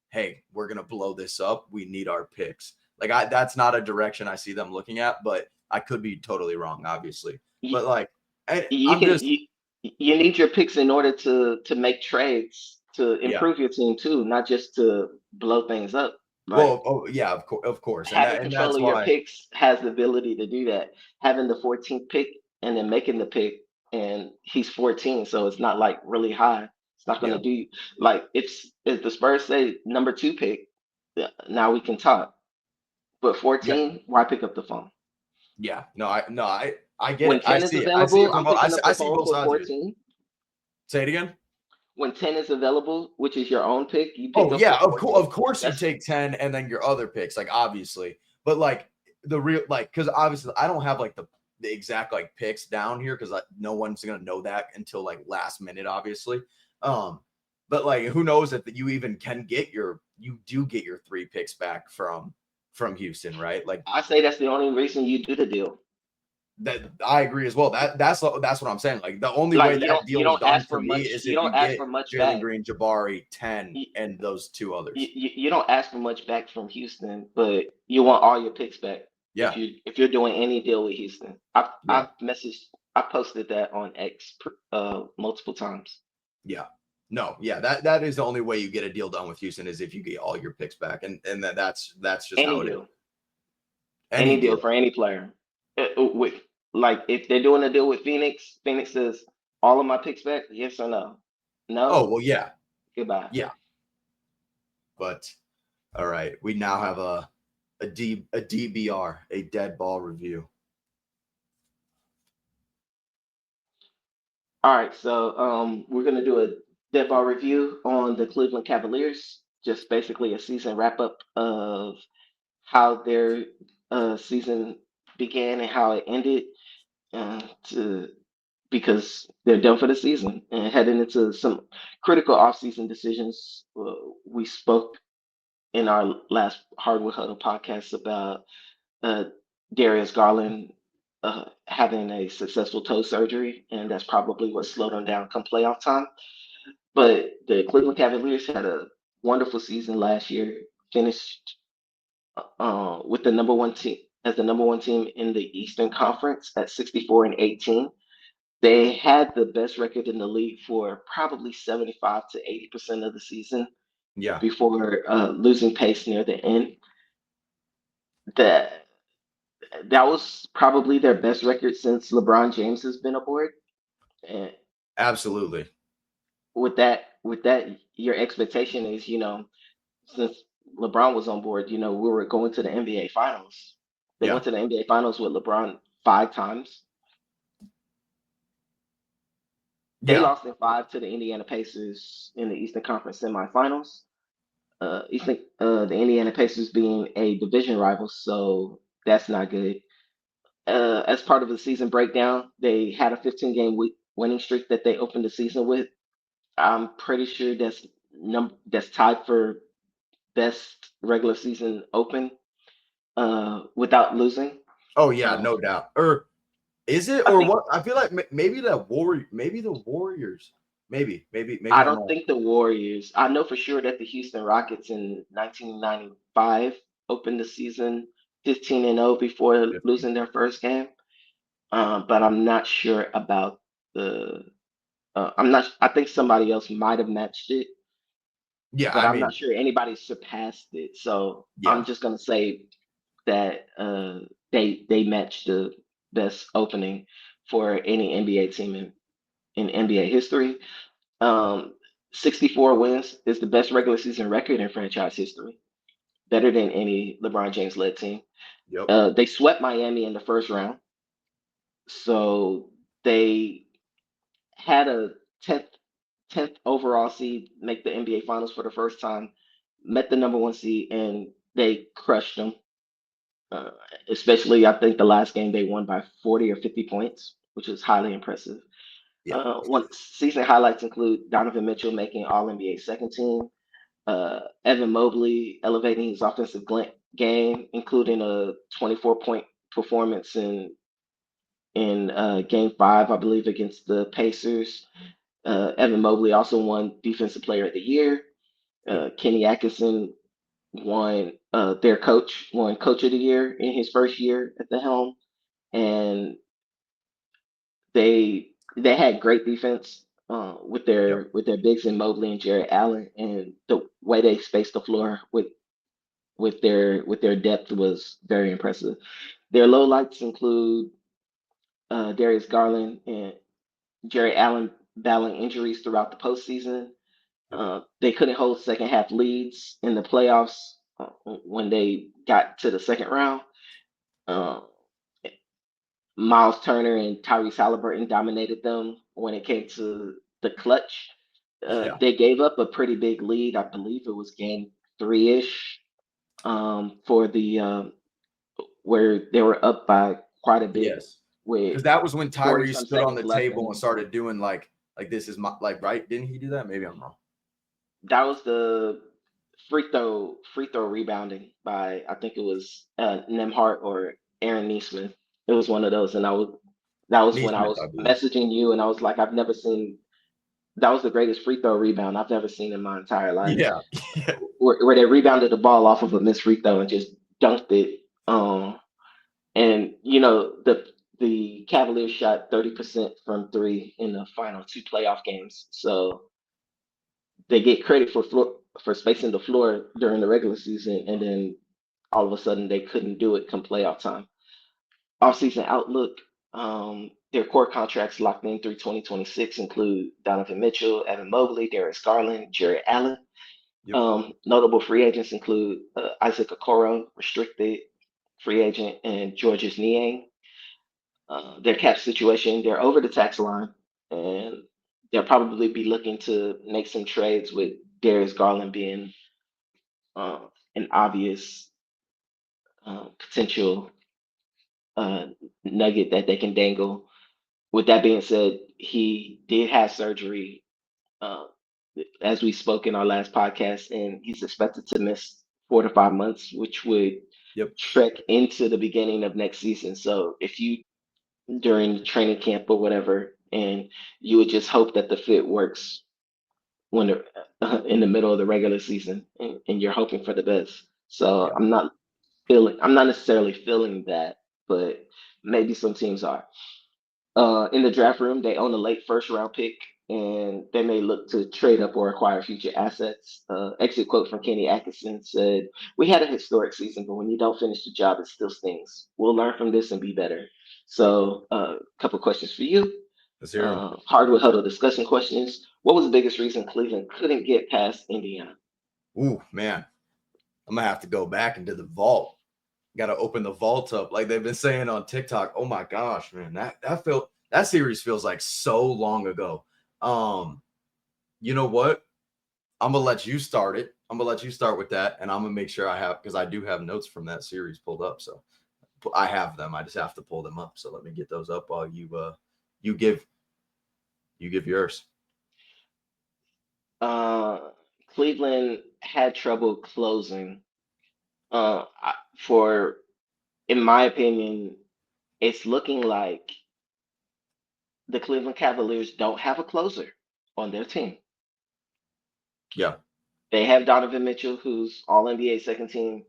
hey, we're gonna blow this up. We need our picks. Like that's not a direction I see them looking at, but I could be totally wrong, obviously. You, But like, and you I'm can just you need your picks in order to make trades to yeah. improve your team too, not just to blow things up. Like Well, oh yeah, of course, having and control that's of your why picks has the ability to do that. Having the 14th pick and then making the pick, and he's 14, so it's not like really high. It's not going yeah, to do like if the Spurs say number 2 pick, yeah, now we can talk. But yeah, 14, why pick up the phone? yeah. No, I get When it. I 10 is see it. I see it available, from I'm both. picking up I the see phone both for sides of it. 14. Say it again. When 10 is available, which is your own pick, you pick Oh up the yeah, 14. of course you That's take 10 and then your other picks, like obviously. But like the real like because obviously I don't have like the exact like picks down here because like no one's gonna know that until like last minute, obviously. Um, but like who knows if you even can get you do get your 3 picks back from Houston, right? Like I say that's the only reason you do the deal. that I agree as well. That's what I'm saying. Like the only way Like that you deal is don't done ask for for me much. is You if don't you ask get for much Jalen back. Green, Jabari, 10, You, and those two others. you don't ask for much back from Houston, but you want all your picks back Yeah. if you're doing any deal with Houston. Yeah. I posted that on X multiple times. Yeah. No, yeah, that is the only way you get a deal done with Houston is if you get all your picks back, and that's just Any how it is. deal, Any any deal deal. for any player. With like if they're doing a deal with Phoenix, Phoenix says all of my picks back. Yes or no? Oh No. well, yeah, Goodbye. yeah. But all right, we now have a DBR, a dead ball review. All right, so we're gonna do a dead ball review on the Cleveland Cavaliers, just basically a season wrap up of how their season began and how it ended, to because they're done for the season and heading into some critical offseason decisions. We spoke in our last Hardwood Huddle podcast about uh, Darius Garland having a successful toe surgery, and that's probably what slowed him down come playoff time. But the Cleveland Cavaliers had a wonderful season last year, finished with the number one team as the number one team in the Eastern Conference at 64-18. They had the best record in the league for probably 75 to 80% of the season Yeah, before losing pace near the end. That that was probably their best record since LeBron James has been aboard. And absolutely. with that, your expectation is, since LeBron was on board, we were going to the NBA Finals. They Yeah, went to the NBA Finals with LeBron 5 times. They yeah. lost in five to the Indiana Pacers in the Eastern Conference semifinals. The Indiana Pacers being a division rival, so that's not good. As part of the season breakdown, they had a 15 game winning streak that they opened the season with. I'm pretty sure that's tied for best regular season open without losing. Oh yeah, Uh, no doubt. Or is it I or think what? I feel like maybe the Warriors. Maybe I I'm don't wrong. think the Warriors. I know for sure that the Houston Rockets in 1995 opened the season 15-0 before 15. losing their first game. But I'm not sure about the. I'm not. I think somebody else might have matched it, Yeah, but I I'm not mean, sure anybody surpassed it. So I'm yeah. just gonna say that they matched the best opening for any NBA team in NBA history. Um, 64 wins is the best regular season record in franchise history, better than any LeBron James led team. Yep. They swept Miami in the first round, so they had a 10th overall seed make the NBA Finals for the first time, met the number one seed, and they crushed them. Uh, Especially, I think the last game they won by 40 or 50 points, which was highly impressive. Yeah. One season highlights include Donovan Mitchell making All NBA second team, Evan Mobley elevating his offensive game, including a 24-point performance in Game Five, I believe, against the Pacers. Evan Mobley also won Defensive Player of the Year. Yep. Kenny Atkinson their coach won Coach of the Year in his first year at the helm, and they had great defense with Yep. their bigs in Mobley and Jared Allen, and the way they spaced the floor with their depth was very impressive. Their lowlights include Darius Garland and Jared Allen battling injuries throughout the postseason. Yep. They couldn't hold second half leads in the playoffs when they got to the second round. Uh, Miles Turner and Tyrese Halliburton dominated them when it came to the clutch. Yeah. They gave up a pretty big lead. I believe it was game three ish for the where they were up by quite a bit Yes. with Because that was when 40 Tyree some stood on seconds the left. table And and started doing like this is my like right. Didn't he do that? Maybe I'm wrong. that was the free throw rebounding by, I think it was Nemhart or Aaron Neesmith. It was one of those. And that was when I Neesmith, was I believe. messaging you and I was like, I've never seen that was the greatest free throw rebound I've ever seen in my entire life. Yeah. Where they rebounded the ball off of a missed free throw and just dunked it. And the Cavaliers shot 30% from three in the final two playoff games, so they get credit for spacing the floor during the regular season, and then all of a sudden they couldn't do it come playoff time. Off-season outlook. Their core contracts locked in through 2026 include Donovan Mitchell, Evan Mobley, Darius Garland, Jared Allen. Yep. Notable free agents include Isaac Okoro, restricted free agent, and Georges Niang. Their cap situation, they're over the tax line. and they'll probably be looking to make some trades with Darius Garland being uh, an obvious potential uh, nugget that they can dangle. With that being said, he did have surgery, uh, as we spoke in our last podcast, and he's expected to miss 4 to 5 months, which would Yep. trek into the beginning of next season. So if you during the training camp or whatever, and you would just hope that the fit works when in the middle of the regular season, and you're hoping for the best. So Yeah. I'm not necessarily feeling that, but maybe some teams are. In the draft room, they own a late first round pick, and they may look to trade up or acquire future assets. Exit quote from Kenny Atkinson said, "We had a historic season, but when you don't finish the job, it still stings. We'll learn from this and be better." So, a couple questions for you. Let's hear him. Hardwood Huddle discussion questions. What was the biggest reason Cleveland couldn't get past Indiana? Ooh, man. I'm gonna have to go back into the vault. Got to open the vault up, like they've been saying on TikTok. Oh my gosh, man, that series feels like so long ago. You know what? I'm gonna let you start it. I'm gonna let you start with that, and I'm gonna make sure I have because I do have notes from that series pulled up. So I have them. I just have to pull them up. So let me get those up while you give yours. Uh, Cleveland had trouble closing. For, in my opinion, it's looking like the Cleveland Cavaliers don't have a closer on their team. Yeah, They have Donovan Mitchell, who's all NBA second team,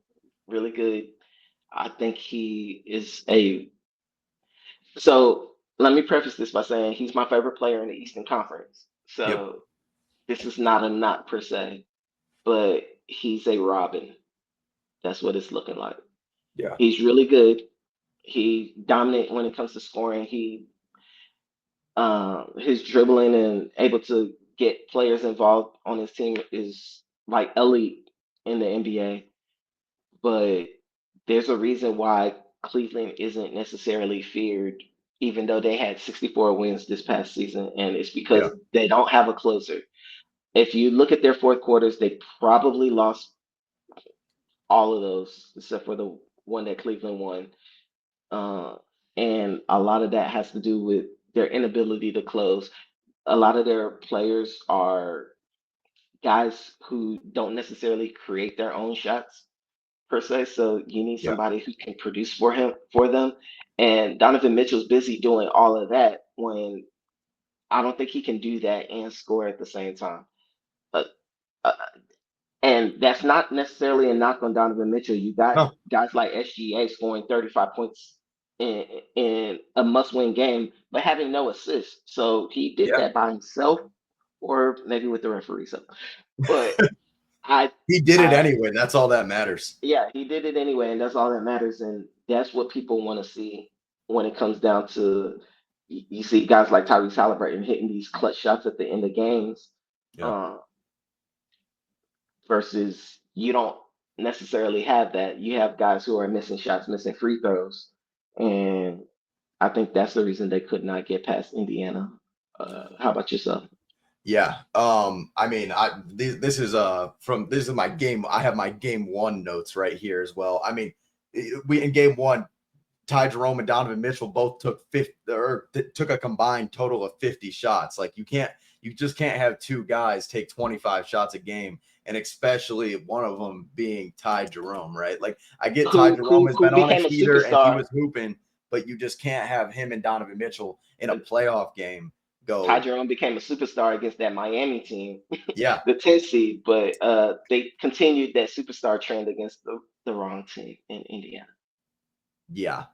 really good. I think he is a. So let me preface this by saying he's my favorite player in the Eastern Conference. yep, So this is not a knock per se, but he's a Robin. That's what it's looking like. yeah, He's really good. He dominant when it comes to scoring. His dribbling and able to get players involved on his team is like elite in the NBA. But there's a reason why Cleveland isn't necessarily feared, even though they had 64 wins this past season, and it's yeah, because they don't have a closer. If you look at their fourth quarters, they probably lost all of those except for the one that Cleveland won. Uh, and a lot of that has to do with their inability to close. A lot of their players are guys who don't necessarily create their own shots per se. So you need yeah, somebody who can produce for them. And Donovan Mitchell's busy doing all of that when I don't think he can do that and score at the same time. Uh, uh, and that's not necessarily a knock on Donovan Mitchell. You got no, guys like SGA scoring 35 points in a must-win game, but having no assists. So he did yeah. that by himself, or maybe with the referee. So, but I, He did it I, anyway. That's all that matters. yeah, he did it anyway, and that's all that matters. And that's what people want to see when it comes down to you see guys like Tyrese Halliburton hitting these clutch shots at the end of games. Yeah. Uh, versus you don't necessarily have that. You have guys who are missing shots, missing free throws, and I think that's the reason they could not get past Indiana. How about yourself? Yeah. I mean, this is my game. I have my game one notes right here as well. I mean, we in game one, Ty Jerome and Donovan Mitchell both took 50 or took a combined total of 50 shots. Like you just can't have two guys take 25 shots a game, and especially one of them being Ty Jerome, right? Like I get Ty Jerome has Who been on a became a heater and he superstar? was hooping, but you just can't have him and Donovan Mitchell in a playoff game Ty go. Jerome became a superstar against that Miami team, Yeah, the 10th seed, but they continued that superstar trend against the wrong team in Indiana. yeah.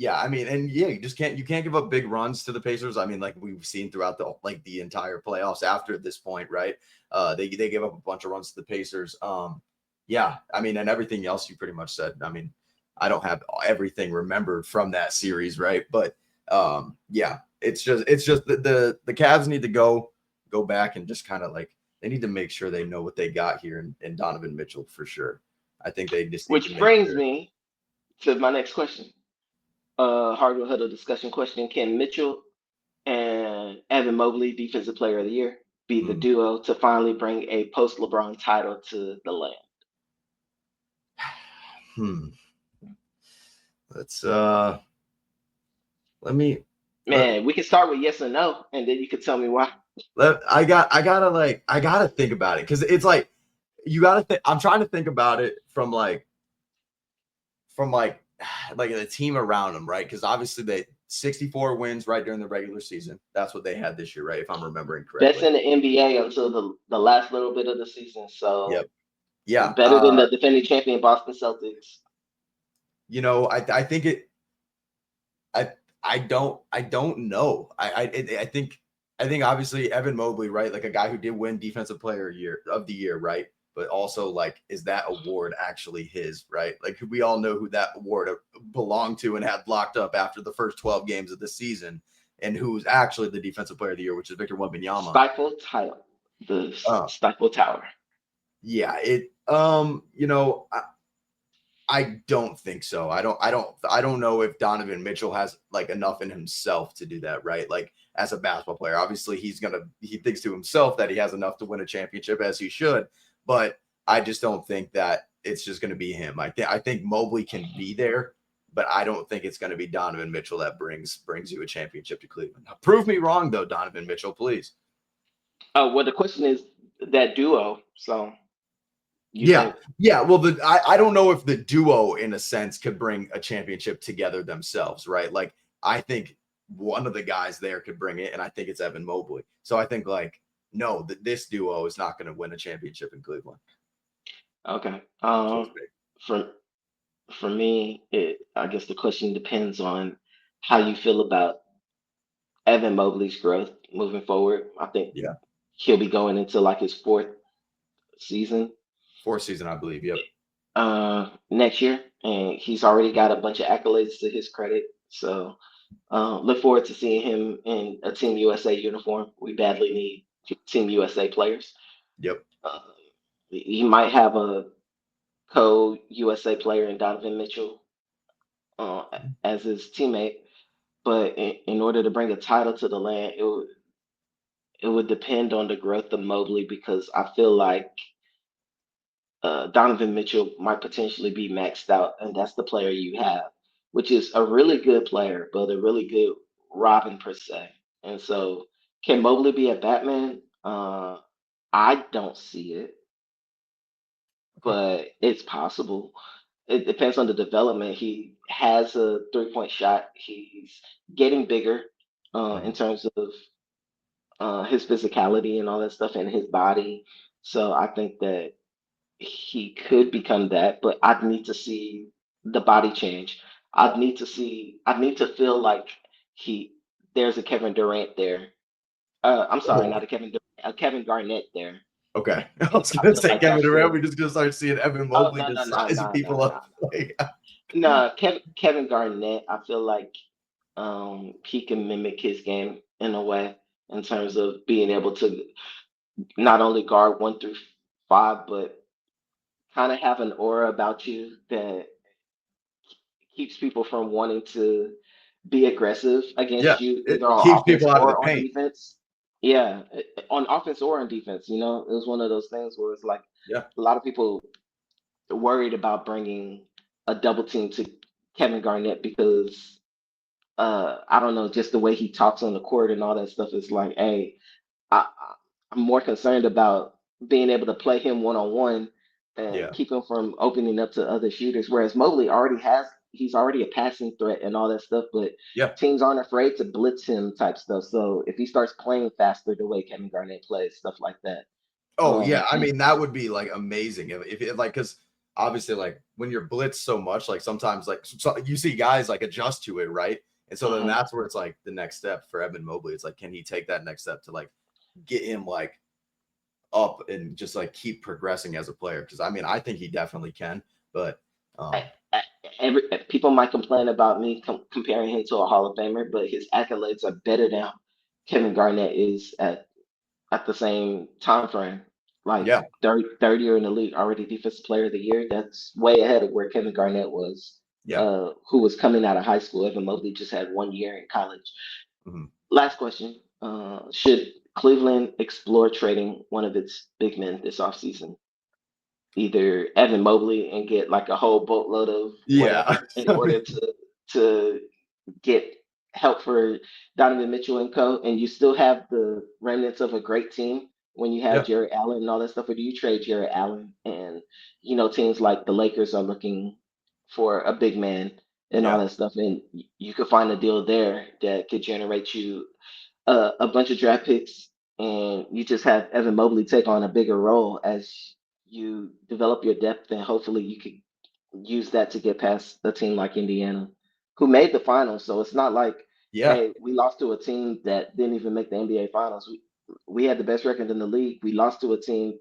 Yeah, I mean, and yeah, you can't give up big runs to the Pacers. I mean, like we've seen throughout the entire playoffs after this point, right? They gave up a bunch of runs to the Pacers. Yeah, I mean, and everything else you pretty much said. I mean, I don't have everything remembered from that series, right? But yeah, it's just the Cavs need to go back and just kind of like they need to make sure they know what they got here in Donovan Mitchell for sure. I think they just need to Which make brings sure. me to my next question. Hardwood Huddle discussion question: Can Mitchell and Evan Mobley, Defensive Player of the Year, be the Hmm. duo to finally bring a post LeBron title to the land. Hmm. Let's let me let, Man, we can start with yes or no, and then you can tell me why. I gotta think about it because it's like you gotta think. I'm trying to think about it from like the team around them, right? Because obviously they 64 wins right during the regular season. That's what they had this year, right? If I'm remembering Best correctly. in the NBA until the last little bit of the season. So Yep. Yeah. better than the defending champion Boston Celtics. You know, I think it. I I don't know. I think obviously Evan Mobley, right? Like a guy who did win Defensive Player of the Year, right? But also like, is that award actually his, right? Like we all know who that award belonged to and had locked up after the first 12 games of the season, and who's actually the Defensive Player of the Year, which is Victor Wembanyama. Stifle title. The Uh, Stifle Tower. yeah, you know, I don't think so. I don't know if Donovan Mitchell has like enough in himself to do that, right? Like as a basketball player, obviously he thinks to himself that he has enough to win a championship as he should, but I just don't think that it's just going to be him. I think Mobley can be there, but I don't think it's going to be Donovan Mitchell that brings you a championship to Cleveland. Now, prove me wrong though, Donovan Mitchell, please. Oh, well, the question is that duo. So you Yeah, think yeah. Well, I don't know if the duo, in a sense, could bring a championship together themselves, right? Like, I think one of the guys there could bring it, and I think it's Evan Mobley. So I think, like, no, this duo is not going to win a championship in Cleveland. okay. Just me. For for me, I guess the question depends on how you feel about Evan Mobley's growth moving forward. I think Yeah, he'll be going into like his fourth season fourth season, I believe. Yep, next year, and he's already got a bunch of accolades to his credit. So look forward to seeing him in a Team USA uniform. We badly need Team USA players. yep. Uh, he might have a co-USA player in Donovan Mitchell uh, as his teammate, but in order to bring a title to the land, it would depend on the growth of Mobley because I feel like Donovan Mitchell might potentially be maxed out, and that's the player you have, which is a really good player, but a really good Robin per se. And so, can Mobley be a Batman? I don't see it, Okay. but it's possible. It depends on the development. He has a 3-point shot. He's getting bigger in Mhm. terms of his physicality and all that stuff and his body. So I think that he could become that, but I'd need to see the body change. I'd need to feel like he there's a Kevin Durant there. I'm sorry, Oh, not a Kevin Durant, a Kevin Garnett there. okay. I And was I gonna feel say like Kevin that's Durant. the We just gonna start seeing Evan oh Mobley no no just no sizing no no people no up. Like, no Kevin Garnett. I feel like he can mimic his game in a way in terms of being able to not only guard 1 through 5, but kind of have an aura about you that keeps people from wanting to be aggressive yeah, against you, it either on keeps offense people out of the or on paint. defense. Yeah, on offense or on defense. You know, it was one of those things where it's like Yeah. a lot of people worried about bringing a double team to Kevin Garnett because I don't know, just the way he talks on the court and all that stuff is like, hey, I'm more concerned about being able to play him one on one and Yeah. keep him from opening up to other shooters. Whereas Mobley he's already a passing threat and all that stuff, but Yeah. teams aren't afraid to blitz him type stuff. So if he starts playing faster the way Kevin Garnett plays, stuff like that. Oh yeah, I And mean that would be like amazing if like because obviously like when you're blitzed so much, like sometimes like you see guys like adjust to it, right? And so then mhm. that's where it's like the next step for Evan Mobley. It's like can he take that next step to like get him like up and just like keep progressing as a player? Because I mean I think he definitely can, but I, um I, people might complain about me comparing him to a Hall of Famer, but his accolades are better than Kevin Garnett is at the same time frame. Like yeah, third year in the league, already defensive player of the year. That's way ahead of where Kevin Garnett was, yeah. who was coming out of high school. Evan Mobley just had 1 year in college. Mhm. Last question. Should Cleveland explore trading one of its big men this offseason? Either Evan Mobley and get like a whole boatload of Yeah. whatever in order to get help for Donovan Mitchell and co. And you still have the remnants of a great team when you have Yeah. Jared Allen and all that stuff. Or do you trade Jared Allen? And teams like the Lakers are looking for a big man and all Yeah. that stuff, and you could find a deal there that could generate you a bunch of draft picks, and you just have Evan Mobley take on a bigger role as you develop your depth, and hopefully you could use that to get past a team like Indiana, who made the finals. So it's not like, Yeah. hey, we lost to a team that didn't even make the NBA finals. We had the best record in the league. We lost to a team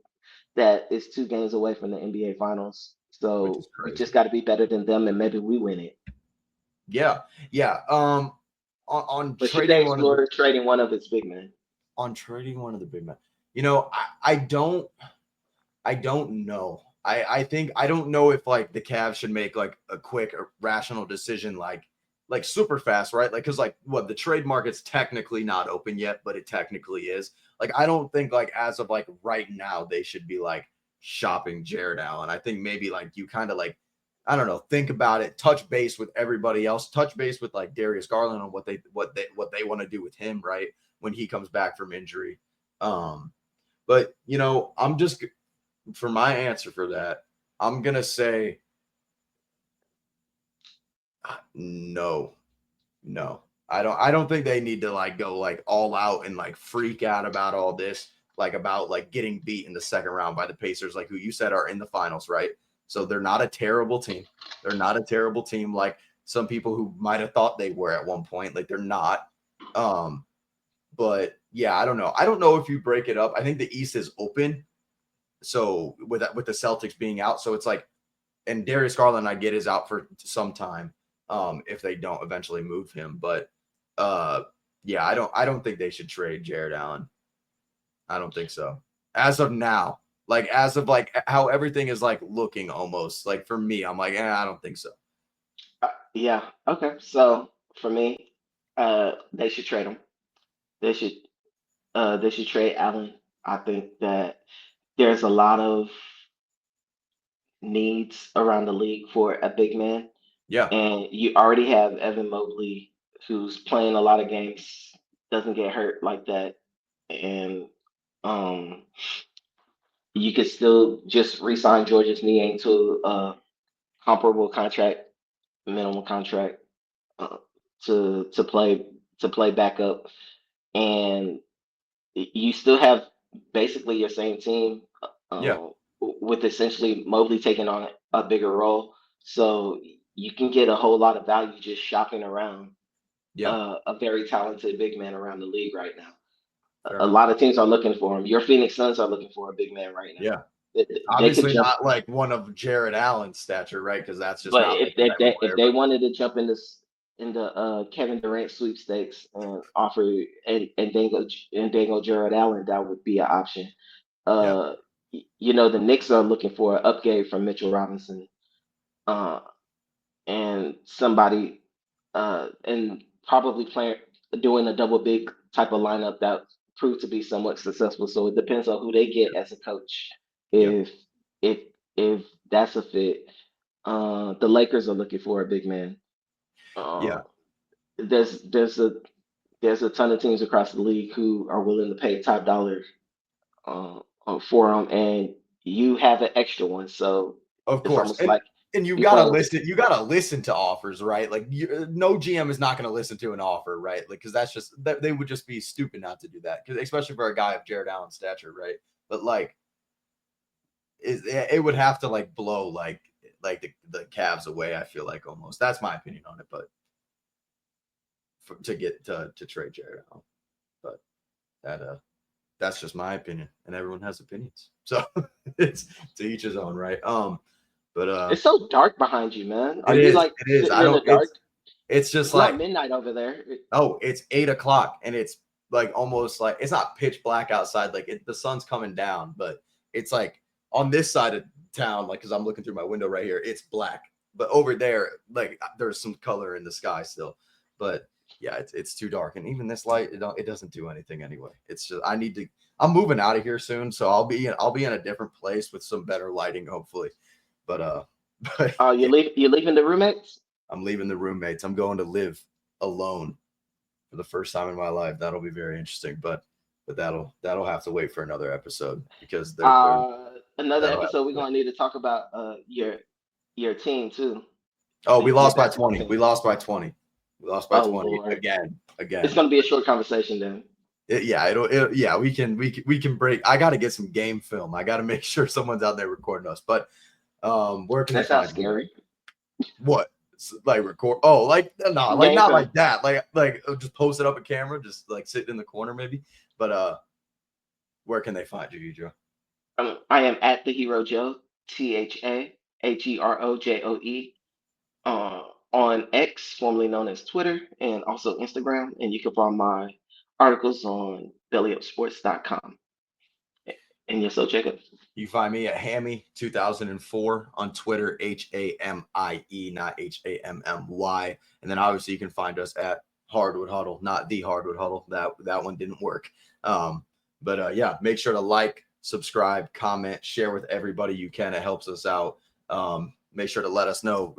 that is 2 games away from the NBA finals. Which is So we crazy. just got to be better than them, and maybe we win it. Yeah. Yeah. On But should they trading one of the explore trading one of its big men? on trading one of the big men. I don't know. I think I don't know if like the Cavs should make like a quick rational decision like super fast, right? Like cuz like what the trade market's technically not open yet, but it technically is. Like I don't think like as of like right now they should be like shopping Jared Allen. I think maybe like you kind of like I don't know, think about it, touch base with everybody else, touch base with like Darius Garland on what they want to do with him, right? When he comes back from injury. But I'm just for my answer for that, I'm gonna say no, no. I don't think they need to like go like all out and like freak out about all this, like about like getting beat in the second round by the Pacers, like who you said are in the finals, right? So they're not a terrible team. They're not a terrible team like some people who might have thought they were at one point. Like they're not. Um, but yeah, I don't know. I don't know if you break it up. I think the East is open. So with the Celtics being out, so it's like and Darius Garland, I get, is out for some time. If they don't eventually move him, but uh, yeah, I don't think they should trade Jared Allen. I don't think so. As of now, like as of like how everything is like looking almost like for me, I'm like, I don't think so. Yeah. Okay. So for me, they should trade him. They should they should trade Allen. I think that there's a lot of needs around the league for a big man, Yeah, and you already have Evan Mobley, who's playing a lot of games, doesn't get hurt like that, and um, you could still just re-sign George's Niang to a comparable contract, minimum contract, uh, to play backup, and you still have basically your same team yeah, with essentially Mobley taking on a bigger role. So you can get a whole lot of value just shopping around yeah. a very talented big man around the league right now. Fair A enough. lot of teams are looking for him. Your Phoenix Suns are looking for a big man right now. Yeah, They could obviously jump, not like one of Jared Allen's stature, right? Because that's just but not if like the they, type of if player. they But wanted to jump in the Kevin Durant sweepstakes and offer and dangle Jared Allen, that would be an option. yeah, Uh, the Knicks are looking for an upgrade from Mitchell Robinson, uh, and somebody, and probably playing doing a double big type of lineup that proved to be somewhat successful. So it depends on who they get as a coach. yeah, If if if that's a fit, the Lakers are looking for a big man. Uh, yeah, there's there's a there's a ton of teams across the league who are willing to pay top dollar for them, and you have an extra one, so of it's course. almost And like you you're gotta playing with listen. You gotta listen to offers, right? Like no GM is not gonna listen to an offer, right? Like because that's just that they would just be stupid not to do that. Because especially for a guy of Jared Allen's stature, right? But like it would have to like blow like the Cavs away. I feel like almost that's my opinion on it. But to get to trade Jared Allen, but that that's just my opinion, and everyone has opinions, so it's to each his own, right? But it's so dark behind you, man. Are it you is, like it is. sitting I in the don't. dark? It's just It's not like midnight over there. it's 8 o'clock, and it's like almost like it's not pitch black outside. Like the sun's coming down, but it's like on this side of town, like because I'm looking through my window right here, it's black. But over there, like there's some color in the sky still. But yeah, it's too dark. And even this light, it doesn't do anything anyway. It's just I'm moving out of here soon, so I'll be in a different place with some better lighting, hopefully. But but Oh, yeah, you're leaving the roommates? I'm leaving the roommates. I'm going to live alone for the first time in my life. That'll be very interesting, but that'll have to wait for another episode because Another that'll have episode to we're wait. gonna need to talk about your team too. Oh, we Your lost by basketball 20. We team. lost by 20. We lost by Oh 20 Lord, it's again. gonna be a short conversation then. Yeah, we can break. I got to get some game film. I got to make sure someone's out there recording us. But where can they That sounds find you? scary. What? Like record? Oh, like no, like Game not film. like that. Like just post it up a camera, just like sitting in the corner maybe. But where can they find you, Hidro? I am at the Hero Joe, ThaHeroJoe, uh, on X, formerly known as Twitter, and also Instagram. And you can find my articles on BellyUpSports.com. And you're so Jacob. You can find me at Hammy 2004 on Twitter, HAMIE, not HAMMY. And then obviously you can find us at Hardwood Huddle, not the Hardwood Huddle. That one didn't work. But yeah, make sure to like, subscribe, comment, share with everybody you can. It helps us out. Make sure to let us know.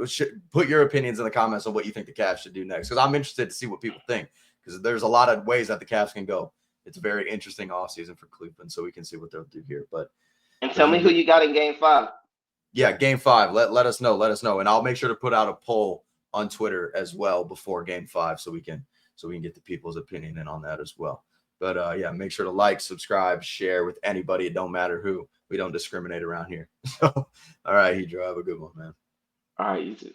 Put your opinions in the comments on what you think the Cavs should do next, because I'm interested to see what people think, because there's a lot of ways that the Cavs can go. It's a very interesting offseason for Cleveland, so we can see what they'll do here. But And tell me who you got in Game 5. yeah, game 5. Let us know. Let us know. And I'll make sure to put out a poll on Twitter as well before game 5 so we can get the people's opinion in on that as well. But yeah, make sure to like, subscribe, share with anybody. It don't matter who. We don't discriminate around here. So all right, Hidro, have a good one, man. All right, you too.